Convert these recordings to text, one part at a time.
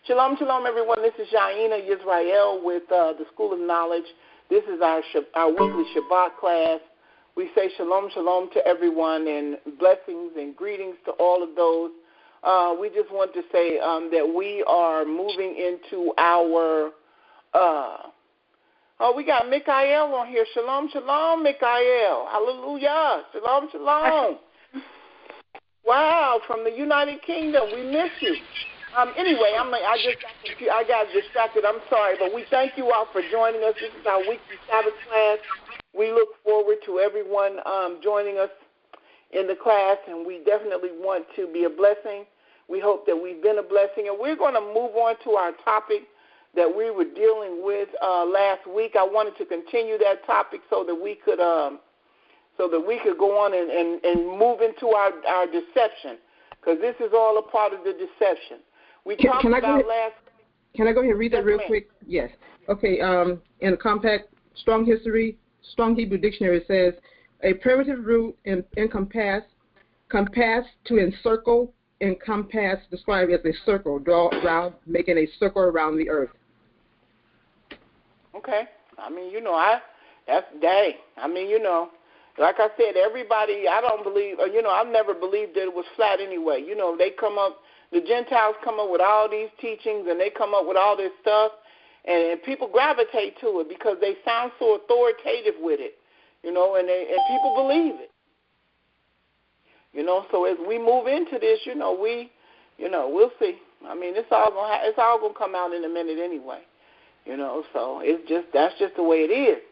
Shalom, shalom, everyone. This is Yisrael with the School of Knowledge. This is our weekly Shabbat class. We say shalom, shalom to everyone, and blessings and greetings to all of those. We just want to say that we are moving into our, we got Mikael on here. Shalom, shalom, Mikael. Hallelujah. Shalom, shalom. Wow, from the United Kingdom. We miss you. Anyway, I got distracted. I'm sorry, but we thank you all for joining us. This is our weekly Sabbath class. We look forward to everyone joining us in the class, and we definitely want to be a blessing. We hope that we've been a blessing, and we're going to move on to our topic that we were dealing with last week. I wanted to continue that topic so that we could go on and move into our deception, because this is all a part of the deception. Can I go ahead and read that real quick? Yes. Okay. In the compact Strong Hebrew Dictionary, it says a primitive root in compass, to encircle, encompass, described as a circle, draw around, making a circle around the earth. Okay. Like I said, everybody, I don't believe, I've never believed that it was flat anyway. They come up, the Gentiles come up with all these teachings, and they come up with all this stuff, and people gravitate to it because they sound so authoritative with it, and people believe it. So as we move into this, we'll see. It's all gonna come out in a minute anyway, So that's just the way it is.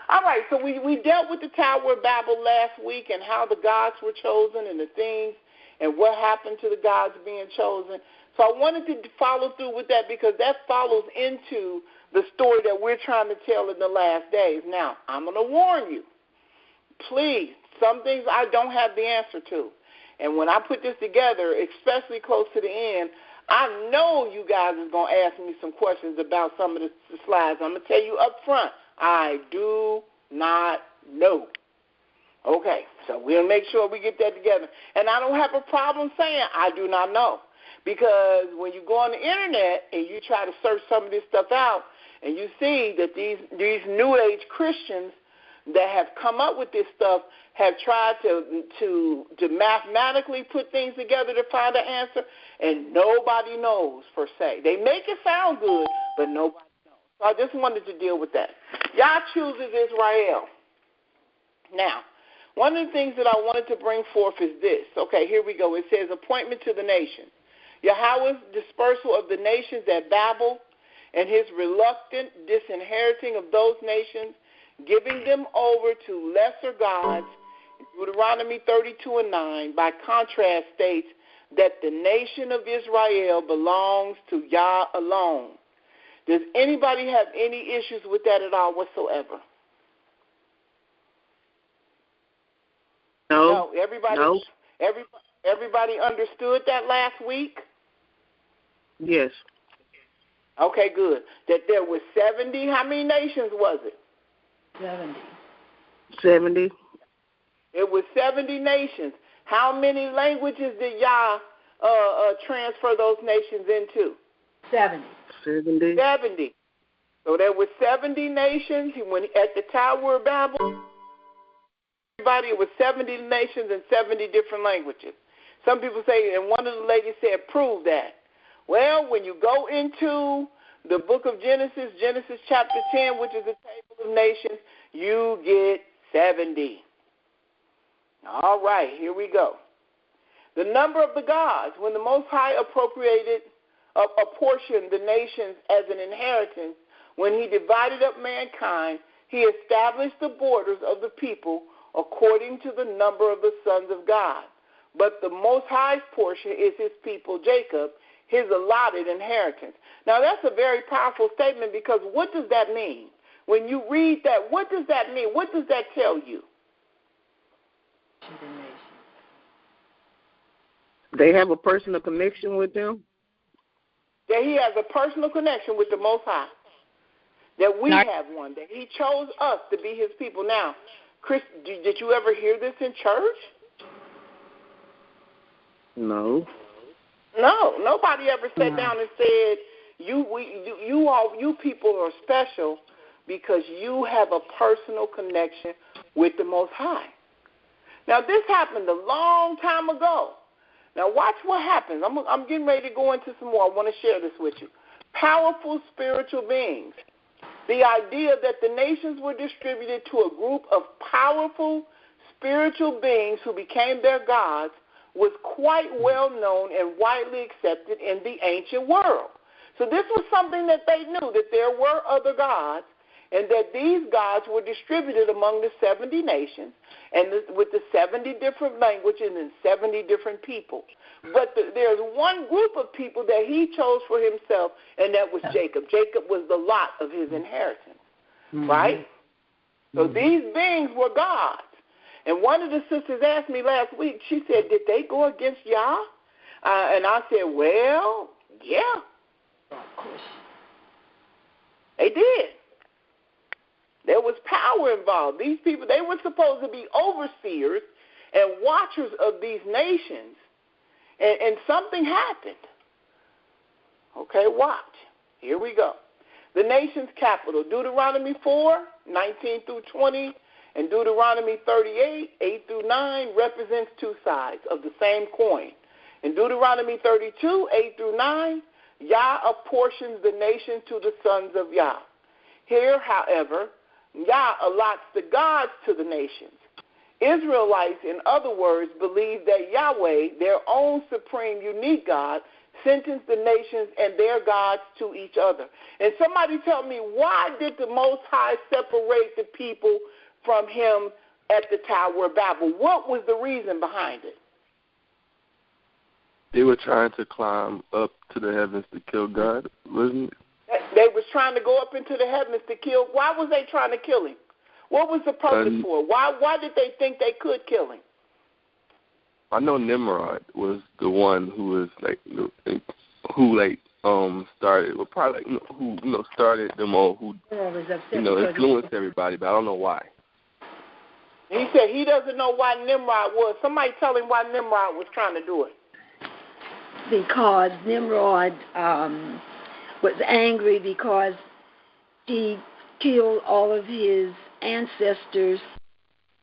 All right, so we dealt with the Tower of Babel last week and how the gods were chosen and the things and what happened to the gods being chosen. So I wanted to follow through with that because that follows into the story that we're trying to tell in the last days. Now, I'm going to warn you, please, some things I don't have the answer to. And when I put this together, especially close to the end, I know you guys is going to ask me some questions about some of the slides. I'm going to tell you up front, I do not know. Okay, so we'll make sure we get that together. And I don't have a problem saying I do not know, because when you go on the internet and you try to search some of this stuff out, and you see that these New Age Christians that have come up with this stuff have tried to mathematically put things together to find an answer, and nobody knows per se. They make it sound good, but nobody knows. So I just wanted to deal with that. Yah chooses Israel. Now, one of the things that I wanted to bring forth is this. Okay, here we go. It says appointment to the nations. Yahweh's dispersal of the nations at Babel and his reluctant disinheriting of those nations, giving them over to lesser gods. Deuteronomy 32:9, by contrast, states that the nation of Israel belongs to Yah alone. Does anybody have any issues with that at all whatsoever? No. Everybody understood that last week? Yes. Okay, good. That there were 70, how many nations was it? 70. It was 70 nations. How many languages did Yah transfer those nations into? 70. 70. So there were 70 nations. When at the Tower of Babel, everybody, it was 70 nations and 70 different languages. Some people say, and one of the ladies said, prove that. Well, when you go into the book of Genesis chapter 10, which is the table of nations, you get 70. All right, here we go. The number of the gods, when the Most High apportioned the nations as an inheritance, when he divided up mankind, he established the borders of the people according to the number of the sons of God. But the Most High's portion is his people, Jacob, his allotted inheritance. Now, that's a very powerful statement, because what does that mean? When you read that, what does that mean? What does that tell you? They have a personal connection with them? That he has a personal connection with the Most High. That we have one. That he chose us to be his people. Now, Chris, did you ever hear this in church? No. No, nobody ever sat down and said, you people are special because you have a personal connection with the Most High. Now, this happened a long time ago. Now, watch what happens. I'm getting ready to go into some more. I want to share this with you. Powerful spiritual beings. The idea that the nations were distributed to a group of powerful spiritual beings who became their gods was quite well known and widely accepted in the ancient world. So this was something that they knew, that there were other gods, and that these gods were distributed among the 70 nations and with the 70 different languages and 70 different people. But there's one group of people that he chose for himself, and that was Jacob. Jacob was the lot of his inheritance, right? So these beings were gods. And one of the sisters asked me last week, she said, did they go against Yah? And I said, well, yeah. Of course. They did. There was power involved. These people, they were supposed to be overseers and watchers of these nations. And something happened. Okay, watch. Here we go. The nation's capital, Deuteronomy 4, 19 through 20, and Deuteronomy 38, 8 through 9, represents two sides of the same coin. In Deuteronomy 32, 8 through 9, Yah apportions the nation to the sons of Yah. Here, however, Yah allots the gods to the nations. Israelites, in other words, believe that Yahweh, their own supreme, unique God, sentenced the nations and their gods to each other. And somebody tell me, why did the Most High separate the people from him at the Tower of Babel? What was the reason behind it? They were trying to climb up to the heavens to kill God, wasn't it? They was trying to go up into the heavens to kill. Why was they trying to kill him? What was the purpose for? Why did they think they could kill him? I know Nimrod was the one who was started, well, probably who started them all, who influenced everybody, but I don't know why. He said he doesn't know why Nimrod was. Somebody tell him why Nimrod was trying to do it. Because Nimrod was angry because he killed all of his ancestors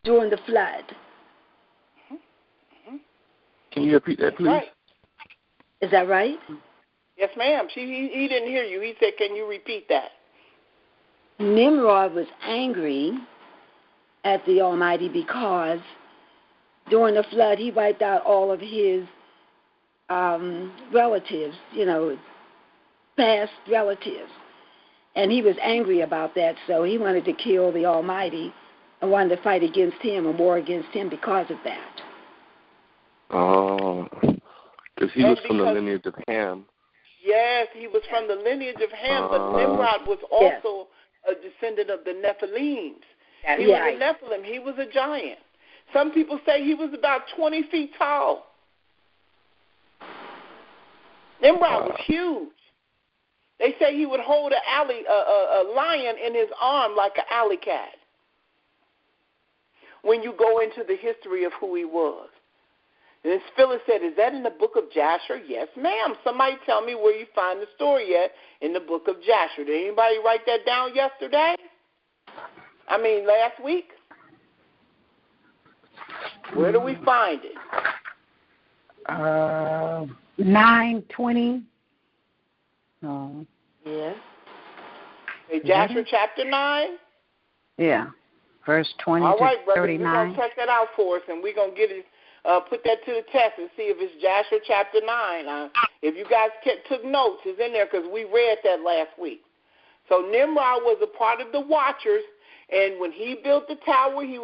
during the flood. Can you repeat that, please? Right. Is that right? Yes, ma'am. He didn't hear you. He said, can you repeat that? Nimrod was angry at the Almighty because during the flood he wiped out all of his relatives, past relatives. And he was angry about that, so he wanted to kill the Almighty and wanted to fight against him and war against him because of that. Oh, because he was from the lineage of Ham. Yes, he was from the lineage of Ham, but Nimrod was also a descendant of the Nephilims. He was a Nephilim. He was a giant. Some people say he was about 20 feet tall. Nimrod was huge. They say he would hold a lion in his arm like an alley cat. When you go into the history of who he was. And as Phyllis said, is that in the book of Jasher? Yes, ma'am. Somebody tell me where you find the story at in the book of Jasher. Did anybody write that down last week? Where do we find it? 9:20. Yes. Okay, Jasher chapter 9? Yeah. Verse 20 All right, to brother, 39. we're going to check that out for us, and we're going to get it, put that to the test and see if it's Jasher chapter 9. If you guys took notes, it's in there because we read that last week. So Nimrod was a part of the Watchers, and when he built the tower, he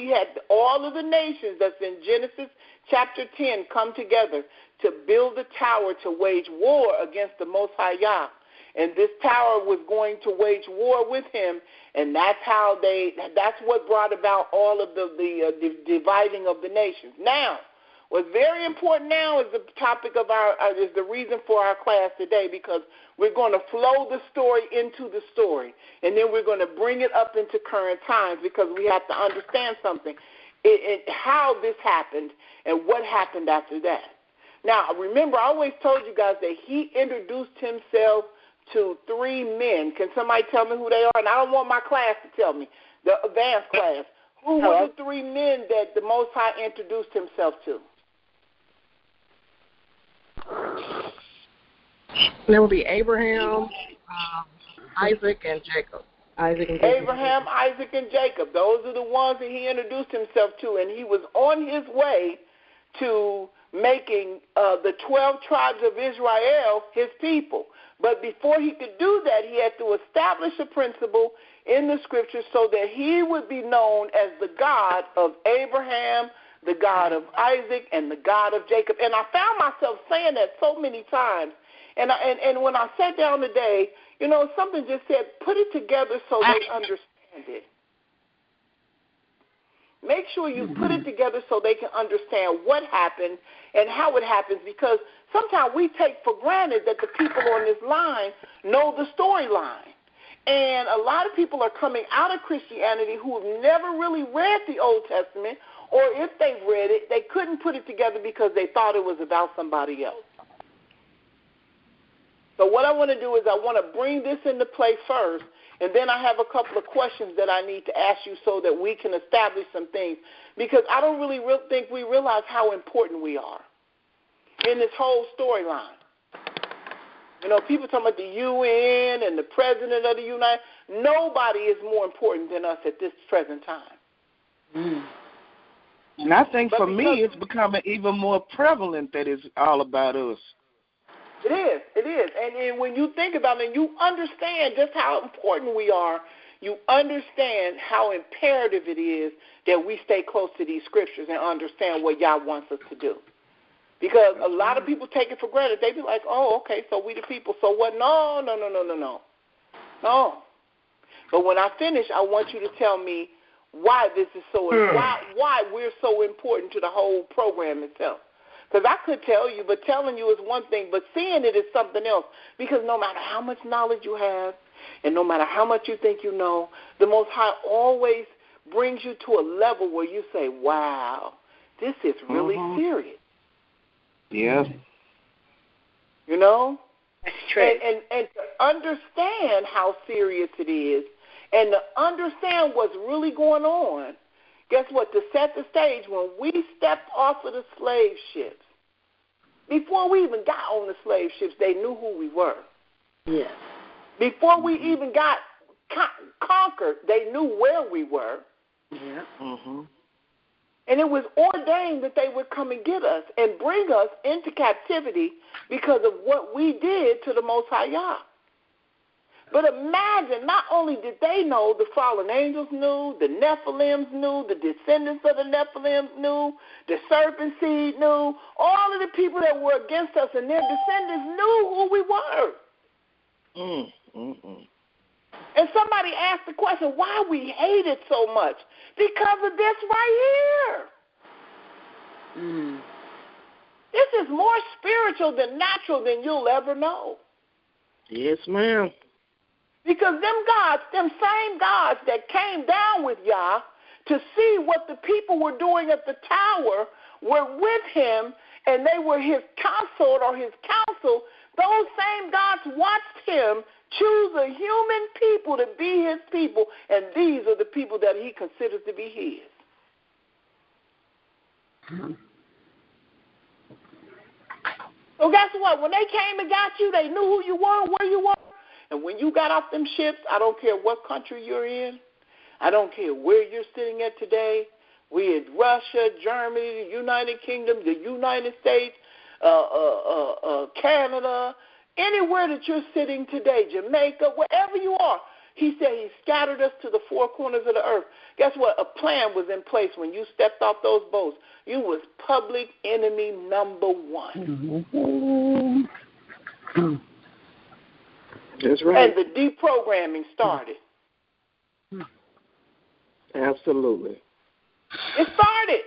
had all of the nations that's in Genesis chapter 10 come together to build the tower to wage war against the Most High Yah. And this tower was going to wage war with him, and that's what brought about all of the dividing of the nations. Now, what's very important now is the topic of is the reason for our class today, because we're going to flow the story into the story, and then we're going to bring it up into current times, because we have to understand something, how this happened and what happened after that. Now, remember, I always told you guys that he introduced himself to 3 men. Can somebody tell me who they are? And I don't want my class to tell me, the advanced class. Who were the 3 men that the Most High introduced himself to? There would be Abraham, Isaac, and Jacob. Abraham, Isaac, and Jacob. Those are the ones that he introduced himself to, and he was on his way to making the 12 tribes of Israel his people. But before he could do that, he had to establish a principle in the scriptures so that he would be known as the God of Abraham, the God of Isaac, and the God of Jacob. And I found myself saying that so many times. And when I sat down today, you know, something just said, put it together so they understand it. Make sure you put it together so they can understand what happened and how it happens, because sometimes we take for granted that the people on this line know the storyline. And a lot of people are coming out of Christianity who have never really read the Old Testament, or if they've read it, they couldn't put it together because they thought it was about somebody else. So what I want to do is I want to bring this into play first, and then I have a couple of questions that I need to ask you so that we can establish some things, because I don't really think we realize how important we are in this whole storyline. You know, people talking about the UN and the president of the United. Nobody is more important than us at this present time. And I think for me it's becoming even more prevalent that it's all about us. It is. And when you think about it and you understand just how important we are, you understand how imperative it is that we stay close to these scriptures and understand what Yah wants us to do. Because a lot of people take it for granted. They be like, oh, okay, so we the people, so what? No. But when I finish, I want you to tell me why this is so, why we're so important to the whole program itself. Because I could tell you, but telling you is one thing, but seeing it is something else. Because no matter how much knowledge you have and no matter how much you think you know, the Most High always brings you to a level where you say, wow, this is really serious. Yeah. You know? That's true. And to understand how serious it is and to understand what's really going on, guess what? To set the stage, when we stepped off of the slave ships, before we even got on the slave ships, they knew who we were. Yes. Before we even got conquered, they knew where we were. Yeah. Mm-hmm. And it was ordained that they would come and get us and bring us into captivity because of what we did to the Most High Yah. But imagine, not only did they know, the fallen angels knew, the Nephilims knew, the descendants of the Nephilims knew, the serpent seed knew, all of the people that were against us and their descendants knew who we were. And somebody asked the question, why we hate it so much? Because of this right here. This is more spiritual than natural than you'll ever know. Yes, ma'am. Because them gods, them same gods that came down with Yah to see what the people were doing at the tower were with him, and they were his consort or his counsel. Those same gods watched him choose a human people to be his people, and these are the people that he considers to be his. So guess what? When they came and got you, they knew who you were, where you were. And when you got off them ships, I don't care what country you're in. I don't care where you're sitting at today. We in Russia, Germany, the United Kingdom, the United States, Canada, anywhere that you're sitting today, Jamaica, wherever you are. He said he scattered us to the four corners of the earth. Guess what? A plan was in place when you stepped off those boats. You was public enemy number one. That's right. And the deprogramming started. Absolutely. It started.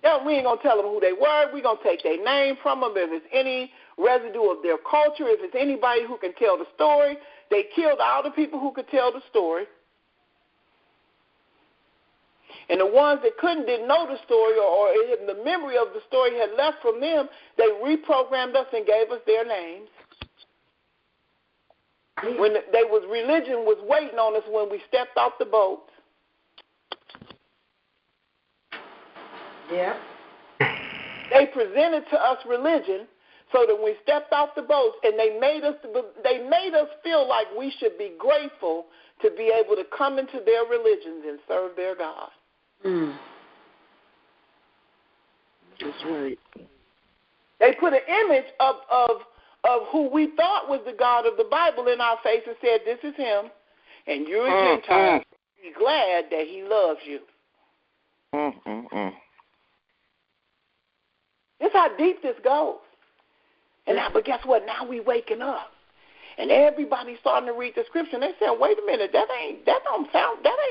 Yeah, we ain't going to tell them who they were. We're going to take their name from them. If it's any residue of their culture, if it's anybody who can tell the story, they killed all the people who could tell the story. And the ones that didn't know the story or the memory of the story had left from them, they reprogrammed us and gave us their names. When religion was waiting on us when we stepped off the boat. Yeah. They presented to us religion so that we stepped off the boat, and they made us feel like we should be grateful to be able to come into their religions and serve their God. That's right. They put an image of who we thought was the God of the Bible in our face and said, this is him, and you're a Gentile. Be glad that he loves you. That's how deep this goes. But guess what? Now we waking up. And everybody's starting to read the scripture, and they say, wait a minute, that ain't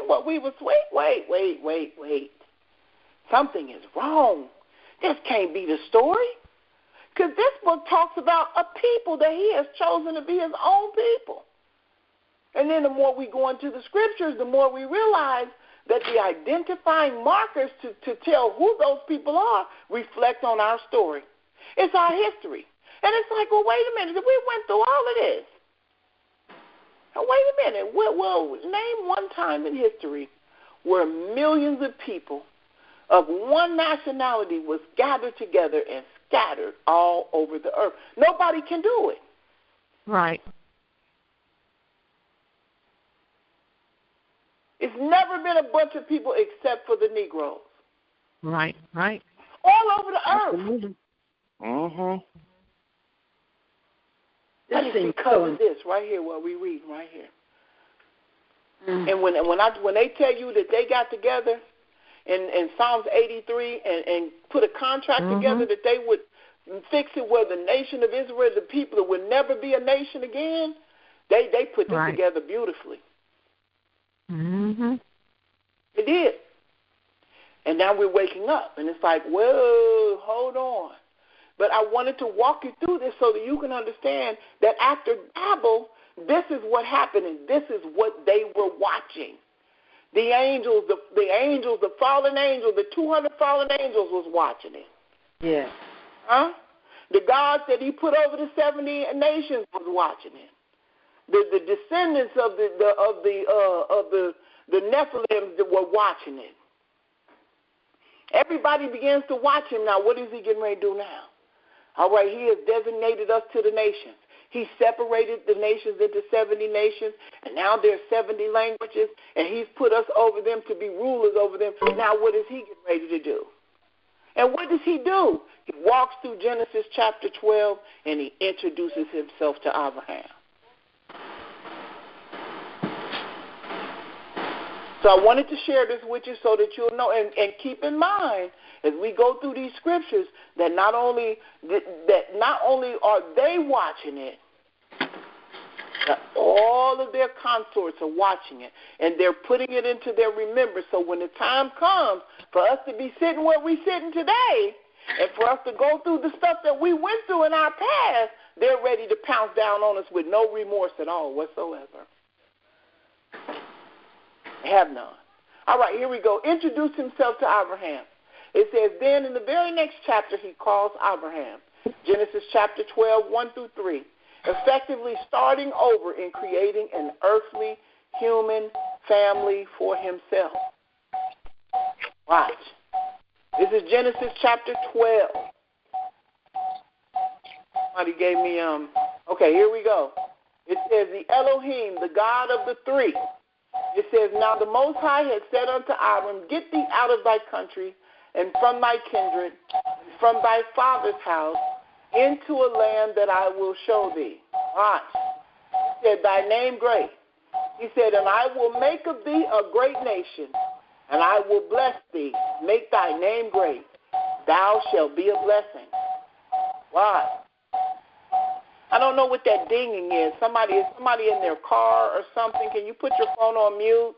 what we was, wait. Something is wrong. This can't be the story. Because this book talks about a people that he has chosen to be his own people. And then the more we go into the scriptures, the more we realize that the identifying markers to tell who those people are reflect on our story. It's our history. And it's like, well, wait a minute, we went through all of this. Now, wait a minute. Well, name one time in history where millions of people of one nationality was gathered together and scattered all over the earth. Nobody can do it. Right. It's never been a bunch of people except for the Negroes. Right. All over the earth. Mm-hmm. That is because of this right here, what we read right here. And when they tell you that they got together in Psalms 83 and put a contract together that they would fix it where the nation of Israel, the people that would never be a nation again, they put this together beautifully. They did. And now we're waking up, and it's like, whoa, hold on. But I wanted to walk you through this so that you can understand that after Babel, this is what happened, and this is what they were watching. The angels, the fallen angels, the 200 fallen angels was watching it. Yeah. Huh? The gods that he put over the 70 nations was watching it. The descendants of the Nephilim that were watching it. Everybody begins to watch him now. What is he getting ready to do now? All right, he has designated us to the nations. He separated the nations into 70 nations, and now there's 70 languages, and he's put us over them to be rulers over them. Now what is he getting ready to do? And what does he do? He walks through Genesis chapter 12, and he introduces himself to Abraham. So I wanted to share this with you so that you'll know, and keep in mind as we go through these scriptures that not only are they watching it, that all of their consorts are watching it, and they're putting it into their remembrance. So when the time comes for us to be sitting where we're sitting today, and for us to go through the stuff that we went through in our past, they're ready to pounce down on us with no remorse at all whatsoever. Have none. All right, here we go. Introduce himself to Abraham. It says, then in the very next chapter, he calls Abraham. Genesis chapter 12, 1 through 3. Effectively starting over in creating an earthly human family for himself. Watch. This is Genesis chapter 12. Somebody gave me, okay, here we go. It says, the Elohim, the God of the three. It says, now the Most High had said unto Abram, get thee out of thy country, and from thy kindred, and from thy father's house, into a land that I will show thee. Watch. He said, thy name great. He said, and I will make of thee a great nation, and I will bless thee, make thy name great. Thou shalt be a blessing. Why? I don't know what that dinging is. Somebody in their car or something. Can you put your phone on mute?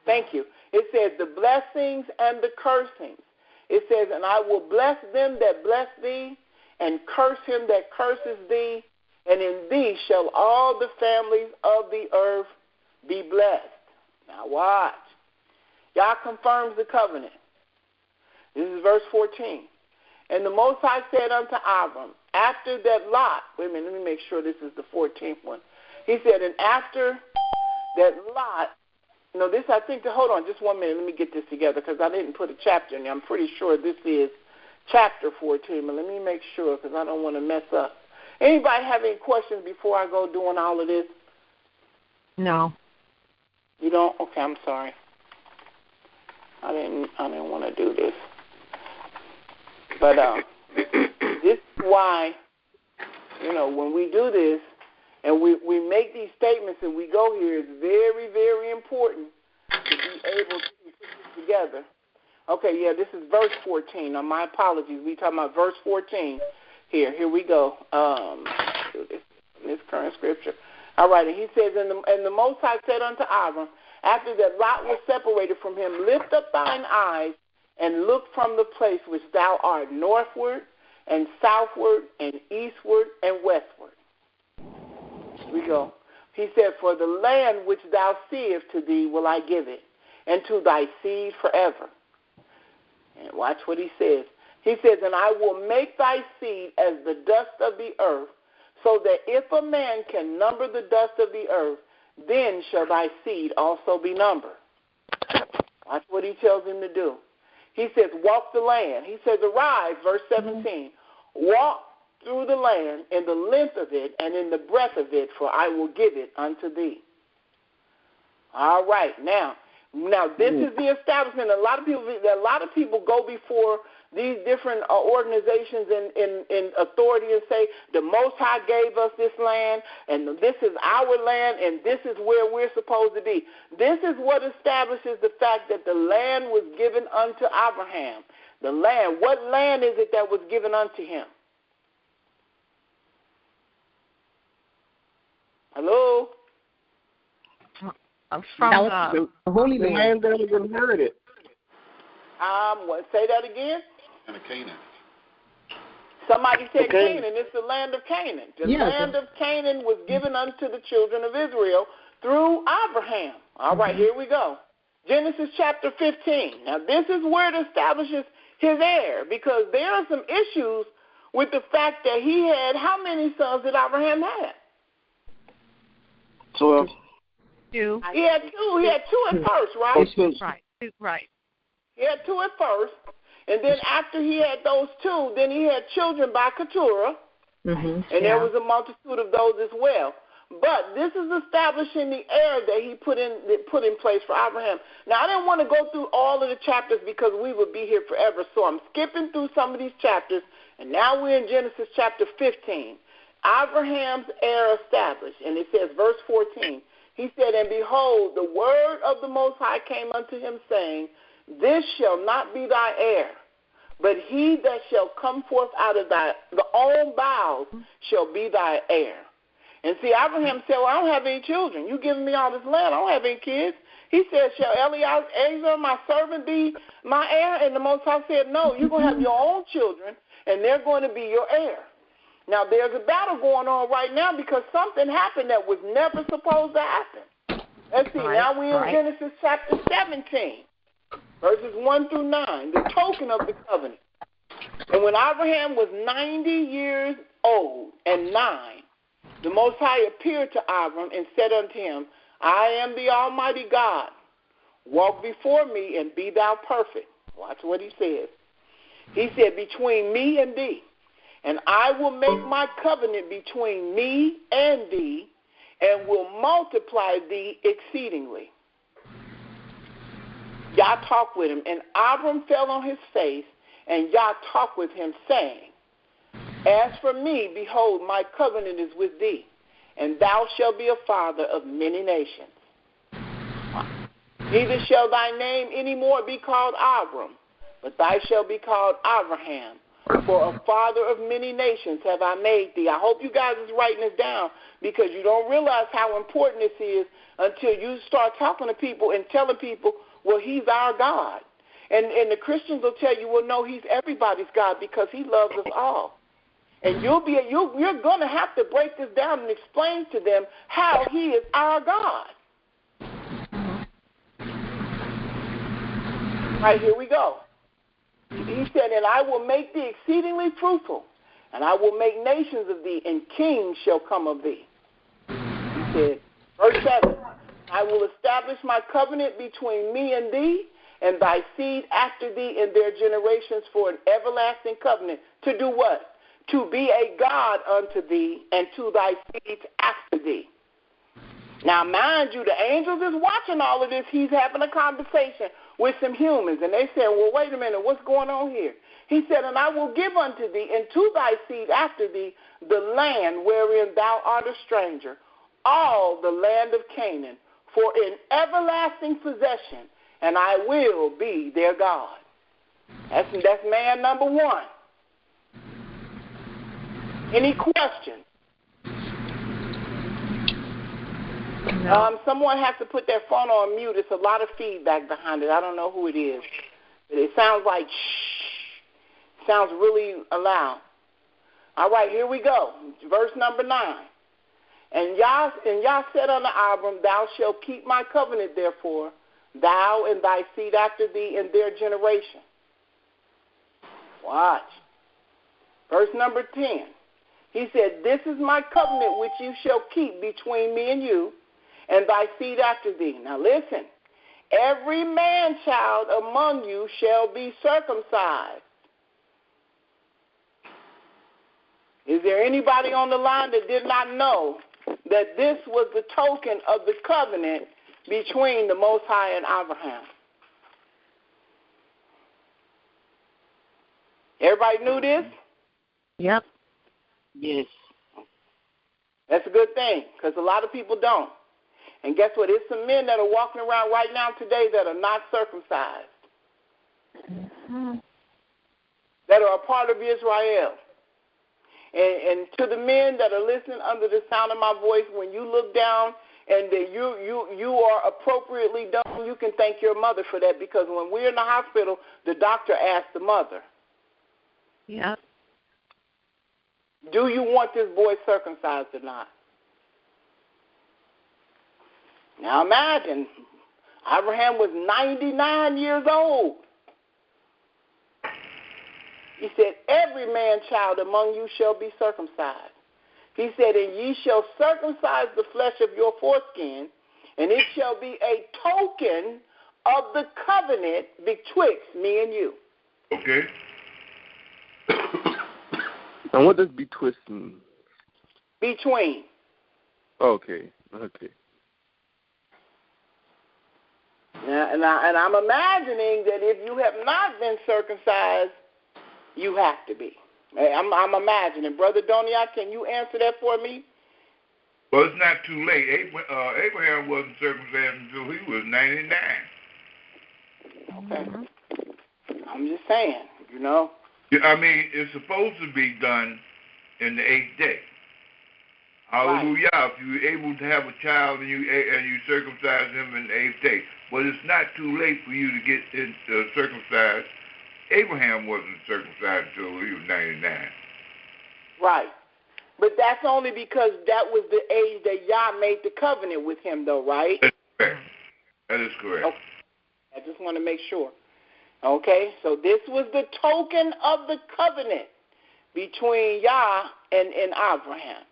Thank you. It says the blessings and the cursings. It says, and I will bless them that bless thee, and curse him that curses thee, and in thee shall all the families of the earth be blessed. Now watch. Yah confirms the covenant. This is verse 14. And the Most High said unto Abram, after that Lot, wait a minute, let me make sure this is the 14th one. He said, and after that Lot, no, this I think, hold on just 1 minute, let me get this together because I didn't put a chapter in there. I'm pretty sure this is chapter 14, but let me make sure because I don't want to mess up. Anybody have any questions before I go doing all of this? No. You don't? Okay, I'm sorry. I didn't want to do this. But this is why, when we do this and we make these statements and we go here, it's very, very important to be able to put this together. Okay, yeah, this is verse 14. Now, my apologies. We talking about verse 14 here. Here we go. Do this current scripture. All right, and he says, and the Most High said unto Abram, after that Lot was separated from him, lift up thine eyes and look from the place which thou art northward and southward and eastward and westward. Here we go. He said, for the land which thou seest to thee will I give it, and to thy seed forever. And watch what he says. He says, and I will make thy seed as the dust of the earth, so that if a man can number the dust of the earth, then shall thy seed also be numbered. Watch what he tells him to do. He says, walk the land. He says, arise, verse 17, walk through the land in the length of it and in the breadth of it, for I will give it unto thee. All right, now this is the establishment. A lot of people go before these different organizations in authority and say, the Most High gave us this land, and this is our land, and this is where we're supposed to be. This is what establishes the fact that the land was given unto Abraham. The land, what land is it that was given unto him? Hello? From the Holy Land that was inherited. Say that again? And Canaan. Somebody said Canaan. It's the land of Canaan. The land of Canaan was given unto the children of Israel through Abraham. All right, here we go. Genesis chapter 15. Now, this is where it establishes his heir, because there are some issues with the fact that he had, how many sons did Abraham have? 12. Two. He had two. He had two at first, right? Right. He had two at first. And then after he had those two, then he had children by Keturah. And there was a multitude of those as well. But this is establishing the heir that he put in place for Abraham. Now, I didn't want to go through all of the chapters because we would be here forever, so I'm skipping through some of these chapters, and now we're in Genesis chapter 15. Abraham's heir established, and it says, verse 14, he said, and behold, the word of the Most High came unto him, saying, this shall not be thy heir, but he that shall come forth out of thy own bowels shall be thy heir. And see, Abraham said, well, I don't have any children. You giving me all this land. I don't have any kids. He said, shall Eliezer, my servant, be my heir? And the Most High said, no, you're going to have your own children, and they're going to be your heir. Now, there's a battle going on right now because something happened that was never supposed to happen. Let's see. Now we're in Genesis chapter 17, verses 1 through 9, the token of the covenant. And when Abraham was 90 years old and 9, the Most High appeared to Abram and said unto him, I am the Almighty God. Walk before me and be thou perfect. Watch what he says. He said, between me and thee, and I will make my covenant between me and thee, and will multiply thee exceedingly. Yah talked with him, and Abram fell on his face, and Yah talked with him, saying, as for me, behold, my covenant is with thee, and thou shalt be a father of many nations. Neither shall thy name any more be called Abram, but thou shalt be called Abraham, for a father of many nations have I made thee. I hope you guys is writing this down, because you don't realize how important this is until you start talking to people and telling people, well, he's our God. And the Christians will tell you, well, no, he's everybody's God because he loves us all. And you're going to have to break this down and explain to them how he is our God. Right, here we go. He said, and I will make thee exceedingly fruitful, and I will make nations of thee, and kings shall come of thee. He said, verse 7, I will establish my covenant between me and thee, and thy seed after thee in their generations for an everlasting covenant. To do what? To be a God unto thee, and to thy seeds after thee. Now, mind you, the angels is watching all of this. He's having a conversation with some humans, and they said, well, wait a minute, what's going on here? He said, and I will give unto thee and to thy seed after thee the land wherein thou art a stranger, all the land of Canaan, for an everlasting possession, and I will be their God. That's man number one. Any questions? No. Someone has to put their phone on mute. It's a lot of feedback behind it. I don't know who it is. But it sounds like shh. It sounds really loud. All right, here we go. Verse number 9. And Yah said unto Abram, thou shalt keep my covenant, therefore, thou and thy seed after thee in their generation. Watch. Verse number 10. He said, this is my covenant which you shall keep between me and you, and thy seed after thee. Now listen, every man-child among you shall be circumcised. Is there anybody on the line that did not know that this was the token of the covenant between the Most High and Abraham? Everybody knew this? Yep. Yes. That's a good thing, because a lot of people don't. And guess what? There's some men that are walking around right now today that are not circumcised, that are a part of Israel. And to the men that are listening under the sound of my voice, when you look down and that you are appropriately done, you can thank your mother for that, because when we're in the hospital, the doctor asks the mother, Yep. do you want this boy circumcised or not? Now imagine, Abraham was 99 years old. He said, every man-child among you shall be circumcised. He said, and ye shall circumcise the flesh of your foreskin, and it shall be a token of the covenant betwixt me and you. Okay. And what does betwist mean? Between. Okay. Now, and I'm imagining that if you have not been circumcised, you have to be. I'm imagining. Brother Donia, can you answer that for me? Well, it's not too late. Abraham wasn't circumcised until he was 99. Okay. I'm just saying, you know. I mean, it's supposed to be done in the 8th day. Hallelujah. Right. If you're able to have a child and you circumcise him in the 8th day. But it's not too late for you to get circumcised. Abraham wasn't circumcised until he was 99. Right. But that's only because that was the age that Yah made the covenant with him, though, right? That's correct. That is correct. Okay. I just want to make sure. Okay, so this was the token of the covenant between Yah and Abraham.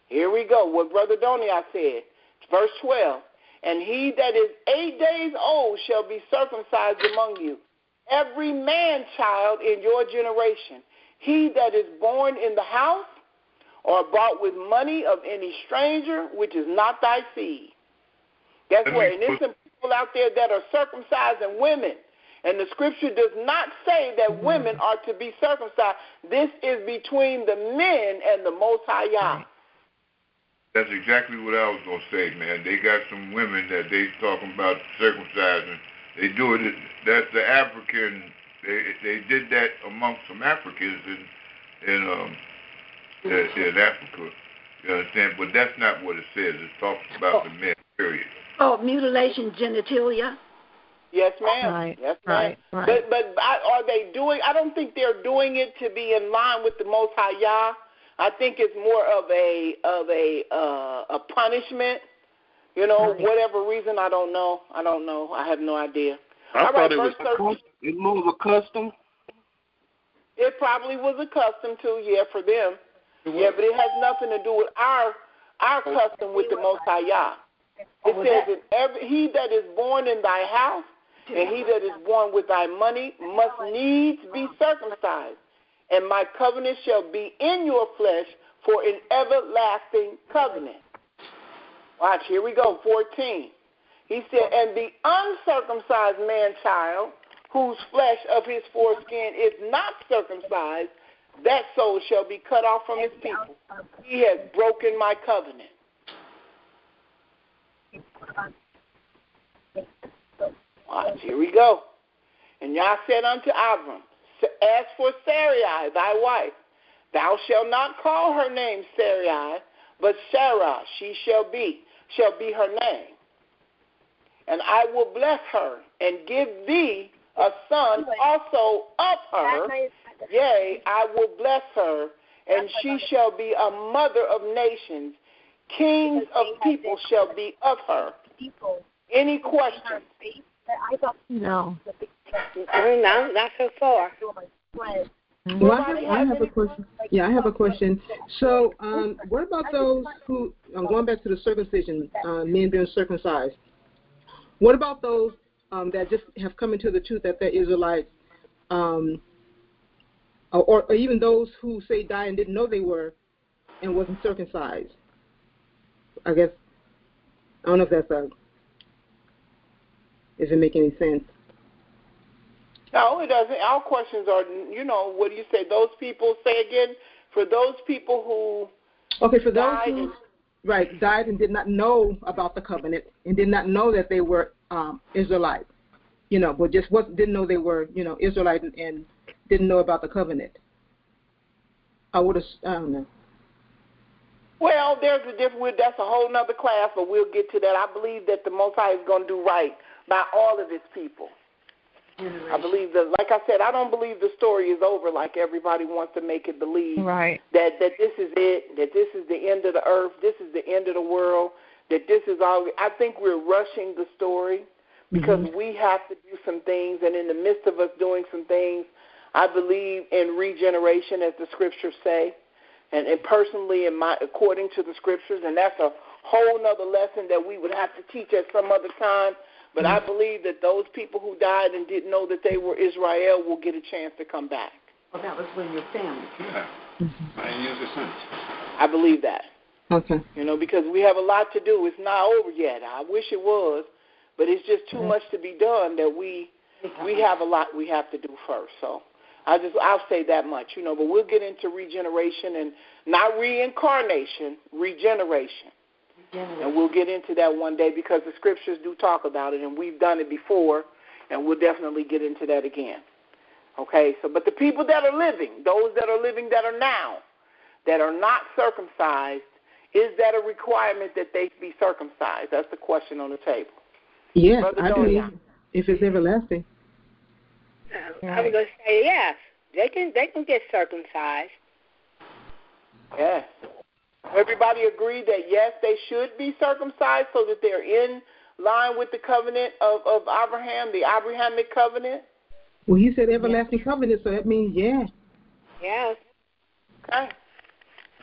Here we go, what Brother Donia said. Verse 12, and he that is 8 days old shall be circumcised among you, every man-child in your generation. He that is born in the house or bought with money of any stranger, which is not thy seed. Guess what? And there's some people out there that are circumcising women. And the scripture does not say that women are to be circumcised. This is between the men and the Most High Yah. That's exactly what I was going to say, man. They got some women that they talking about circumcising. They do it. That's the African. They did that amongst some Africans in Africa. You understand? But that's not what it says. It talks about the men, period. Oh, mutilation genitalia? Yes, ma'am. Right. Yes, ma'am. Right. But are they doing? I don't think they're doing it to be in line with the Most High Yah. I think it's more of a punishment. You know, whatever reason, I don't know. I have no idea. I thought it was more of a custom. It probably was a custom too, for them. Yeah, but it has nothing to do with our custom with the Most High Yah. It says that he that is born in thy house and he that is born with thy money must needs be circumcised, and my covenant shall be in your flesh for an everlasting covenant. Watch, here we go, 14. He said, and the uncircumcised man-child, whose flesh of his foreskin is not circumcised, that soul shall be cut off from his people. He has broken my covenant. Watch, here we go. And Yah said unto Abram, as for Sarai, thy wife, thou shalt not call her name Sarai, but Sarah she shall be her name. And I will bless her and give thee a son also of her. Yea, I will bless her, and she shall be a mother of nations. Kings of people shall be of her. Any questions? No. No, not so far. Well, I have a question. Yeah, I have a question. So, what about those who, going back to the circumcision, men being circumcised, what about those that just have come into the truth that they're Israelites, or even those who say died and didn't know they were and wasn't circumcised? I guess, I don't know if that's does it make any sense? No, it doesn't. Our questions are, what do you say? Those people, say again, for those people who okay, for those who died and did not know about the covenant and did not know that they were Israelites, but just didn't know they were, Israelite and didn't know about the covenant. I don't know. Well, there's a different. That's a whole nother class, but we'll get to that. I believe that the Most High is going to do right by all of his people. I believe that, like I said, I don't believe the story is over like everybody wants to make it believe. Right. That this is it, that this is the end of the earth, this is the end of the world, that this is all. I think we're rushing the story because we have to do some things, and in the midst of us doing some things, I believe in regeneration, as the scriptures say, and personally, according to the scriptures, and that's a whole nother lesson that we would have to teach at some other time. But I believe that those people who died and didn't know that they were Israel will get a chance to come back. Well, that was when your family. Yeah. I use the sense. I believe that. Okay. Because we have a lot to do. It's not over yet. I wish it was, but it's just too much to be done that we have a lot we have to do first. So I'll say that much, but we'll get into regeneration and not reincarnation, regeneration. And we'll get into that one day because the scriptures do talk about it, and we've done it before, and we'll definitely get into that again. Okay, but the people that are living, those that are living that are now, that are not circumcised, is that a requirement that they be circumcised? That's the question on the table. Yes, I believe if it's everlasting. I was going to say yes. They can get circumcised. Yes. Everybody agree that, yes, they should be circumcised so that they're in line with the covenant of Abraham, the Abrahamic covenant? Well, he said everlasting covenant, so that means yes. Yes. Okay.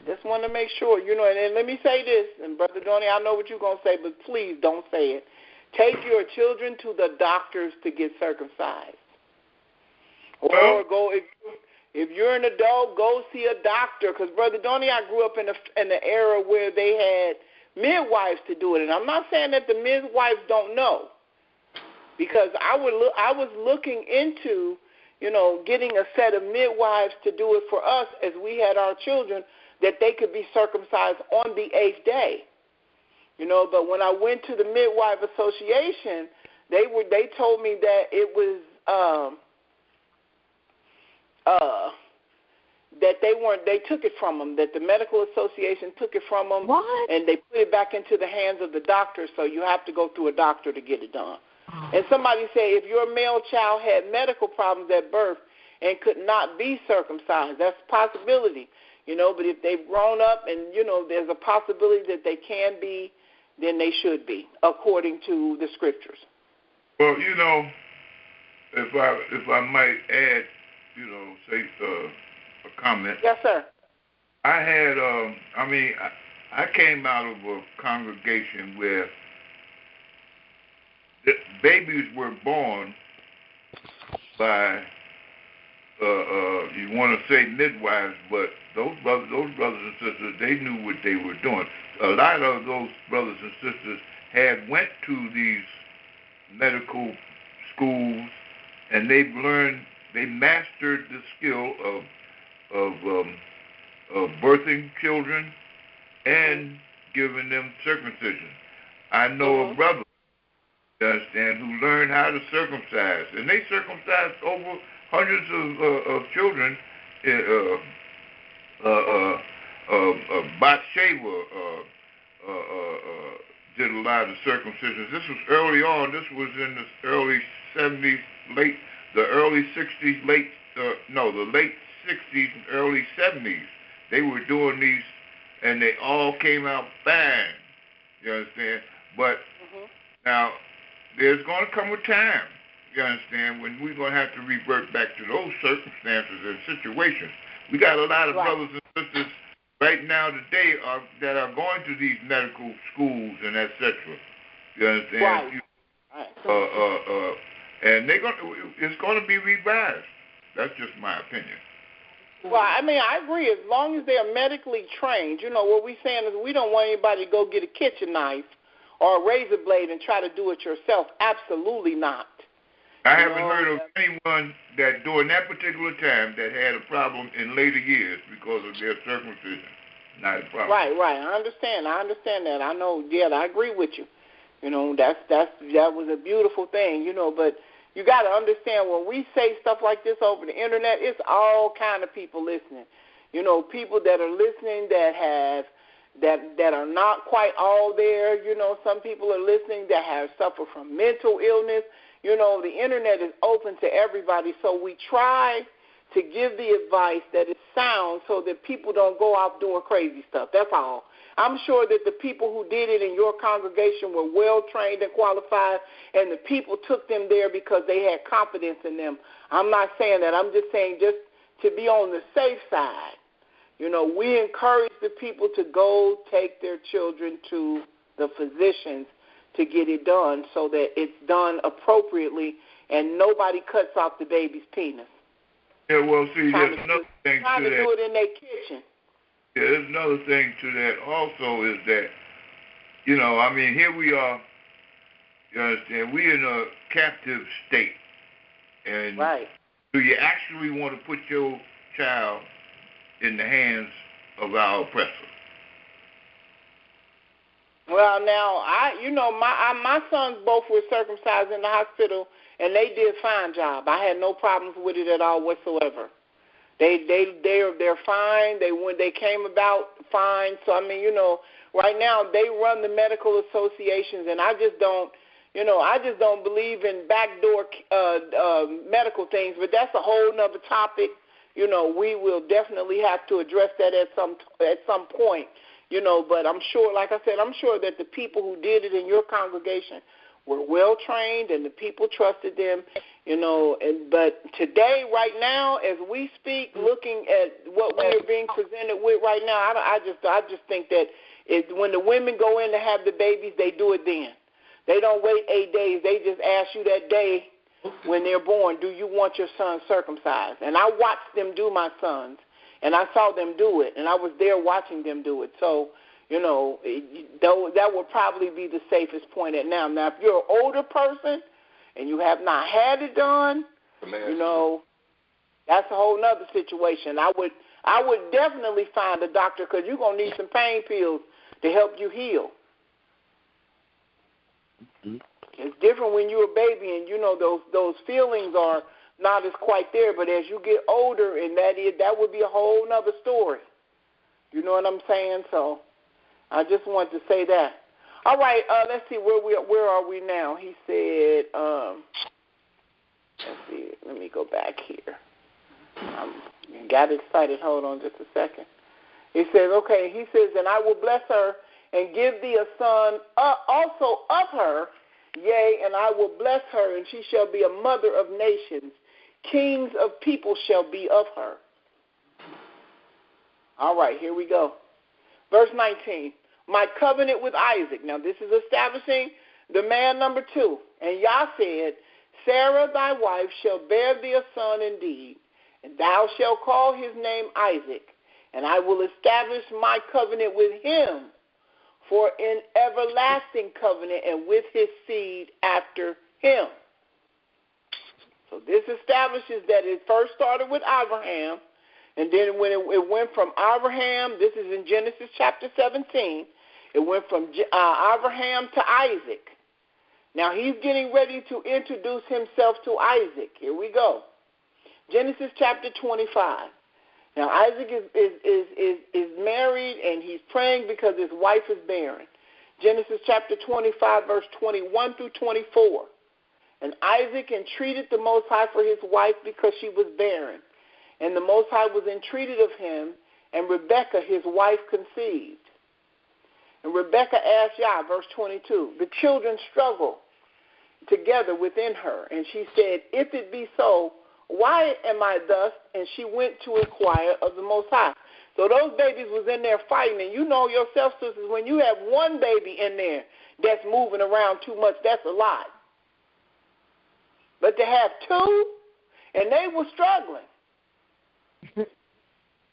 Just want to make sure, and let me say this, and Brother Donnie, I know what you're going to say, but please don't say it. Take your children to the doctors to get circumcised. Or go, if you're an adult, go see a doctor. Because, Brother Donnie, I grew up in the era where they had midwives to do it. And I'm not saying that the midwives don't know. Because I was looking into, getting a set of midwives to do it for us as we had our children, that they could be circumcised on the 8th day. But when I went to the Midwife Association, they told me that it was that they took it from them, that the medical association took it from them, and they put it back into the hands of the doctor, so you have to go through a doctor to get it done. And somebody say if your male child had medical problems at birth and could not be circumcised, that's a possibility, but if they've grown up and, there's a possibility that they can be, then they should be, according to the scriptures. Well, if I might add, say a comment. Yes, sir. I had, I came out of a congregation where the babies were born by, you want to say midwives, but those brothers and sisters, they knew what they were doing. A lot of those brothers and sisters had went to these medical schools, and they mastered the skill of birthing children and giving them circumcision. I know a brother, you understand, who learned how to circumcise, and they circumcised over hundreds of children. Bathsheba did a lot of circumcisions. This was early on. This was in the early 70s, the late 60s and early 70s. They were doing these, and they all came out fine. You understand? But now, there's going to come a time, you understand, when we're going to have to revert back to those circumstances and situations. We got a lot of brothers and sisters right now today that are going to these medical schools and et cetera. You understand? And it's going to be revised. That's just my opinion. Well, I mean, I agree. As long as they're medically trained, what we're saying is we don't want anybody to go get a kitchen knife or a razor blade and try to do it yourself. Absolutely not. I haven't heard of anyone that during that particular time that had a problem in later years because of their circumcision. Not a problem. Right. I understand that. I know. Yeah, I agree with you. That was a beautiful thing. But you got to understand when we say stuff like this over the internet, it's all kind of people listening. People that are listening that are not quite all there. Some people are listening that have suffered from mental illness. The internet is open to everybody, so we try to give the advice that is sound so that people don't go out doing crazy stuff. That's all. I'm sure that the people who did it in your congregation were well trained and qualified, and the people took them there because they had confidence in them. I'm not saying that. I'm just saying just to be on the safe side. We encourage the people to go take their children to the physicians to get it done so that it's done appropriately and nobody cuts off the baby's penis. Yeah, well, see, there's another thing to that. Trying to do it in their kitchen. Yeah, there's another thing to that also is that, here we are, you understand, we're in a captive state. And do you actually want to put your child in the hands of our oppressor? Well, now, my sons both were circumcised in the hospital, and they did a fine job. I had no problems with it at all whatsoever. They're fine. They came about fine. So, right now they run the medical associations, and I just don't believe in backdoor medical things, but that's a whole nother topic. We will definitely have to address that at some point. But I'm sure, like I said, I'm sure that the people who did it in your congregation were well trained and the people trusted them, but today, right now, as we speak, looking at what we are being presented with right now, I just think that when the women go in to have the babies, they do it then. They don't wait 8 days. They just ask you that day when they're born, do you want your son circumcised? And I watched them do my sons. And I saw them do it, and I was there watching them do it. So, that would probably be the safest point at now. Now, if you're an older person and you have not had it done, that's a whole nother situation. I would definitely find a doctor because you're going to need some pain pills to help you heal. Mm-hmm. It's different when you're a baby and, those feelings are not as quite there, but as you get older, and that would be a whole nother story. You know what I'm saying? So I just wanted to say that. All right, let's see where are we now? He said, let's see, let me go back here. Got excited. Hold on just a second. He says, okay. He says, and I will bless her and give thee a son also of her. Yea, and I will bless her, and she shall be a mother of nations. Kings of people shall be of her. All right, here we go. Verse 19. My covenant with Isaac. Now, this is establishing the man number 2. And Yah said, Sarah thy wife shall bear thee a son indeed, and thou shalt call his name Isaac, and I will establish my covenant with him for an everlasting covenant, and with his seed after him. So this establishes that it first started with Abraham, and then when it went from Abraham, this is in Genesis chapter 17, it went from Abraham to Isaac. Now he's getting ready to introduce himself to Isaac. Here we go. Genesis chapter 25. Now Isaac is married, and he's praying because his wife is barren. Genesis chapter 25, verse 21 through 24. And Isaac entreated the Most High for his wife because she was barren. And the Most High was entreated of him, and Rebekah, his wife, conceived. And Rebekah asked Yah, verse 22, the children struggle together within her. And she said, if it be so, why am I thus? And she went to inquire of the Most High. So those babies was in there fighting. And you know yourself, sisters, when you have one baby in there that's moving around too much, that's a lot. But to have two, and they were struggling.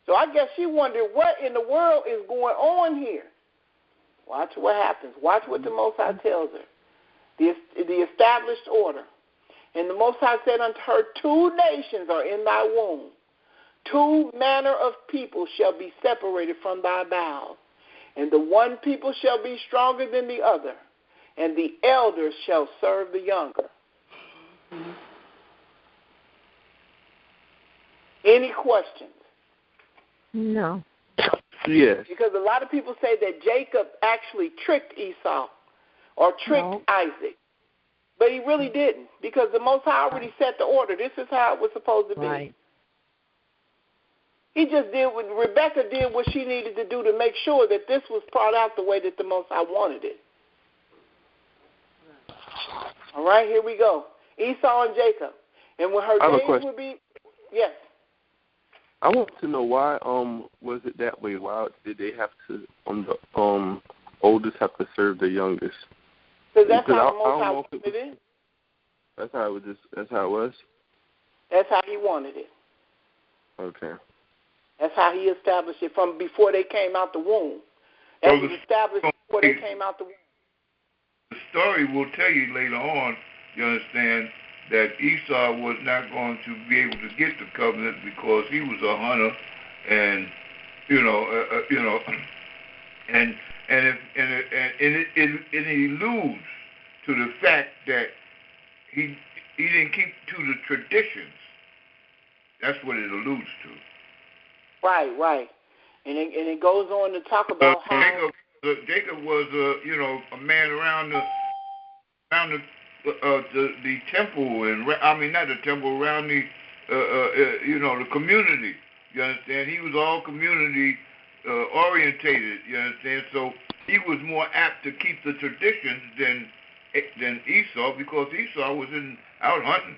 So I guess she wondered what in the world is going on here. Watch what happens. Watch what the Most High tells her. The established order. And the Most High said unto her, 2 nations are in thy womb. 2 manner of people shall be separated from thy bowels. And the one people shall be stronger than the other, and the elders shall serve the younger. Mm-hmm. Any questions? No. Yes. Because a lot of people say that Jacob actually tricked Esau or tricked Isaac. But he really didn't, because the Most High already set the order. This is how it was supposed to be. Right. He just did what Rebekah did what she needed to do to make sure that this was brought out the way that the Most High wanted it. All right, here we go. Esau and Jacob. And when her days would be, yes. I want to know why was it that way? Why did they have to the oldest have to serve the youngest? Because that's how the Most High wanted it. That's how it was. That's how it was. That's how he wanted it. Okay. That's how he established it from before they came out the womb. That was established before they came out the womb. The story will tell you later on, you understand, that Esau was not going to be able to get the covenant because he was a hunter, and and he alludes to the fact that he didn't keep to the traditions. That's what it alludes to. Right. And it goes on to talk about how Jacob was a man around the temple, and not the temple, around the the community. You understand? He was all community orientated. You understand? So he was more apt to keep the traditions than Esau, because Esau was out hunting.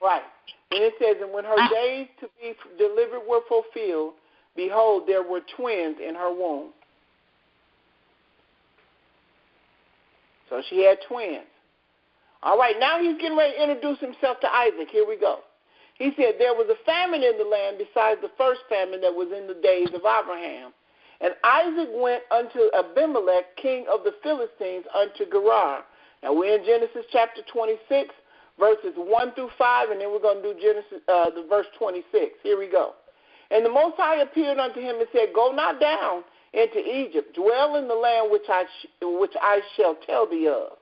Right. And it says, and when her days to be delivered were fulfilled, behold, there were twins in her womb. So she had twins. All right, now he's getting ready to introduce himself to Isaac. Here we go. He said, there was a famine in the land besides the first famine that was in the days of Abraham. And Isaac went unto Abimelech, king of the Philistines, unto Gerar. Now we're in Genesis chapter 26, verses 1 through 5, and then we're going to do Genesis, the verse 26. Here we go. And the Most High appeared unto him and said, go not down into Egypt, dwell in the land which I shall tell thee of.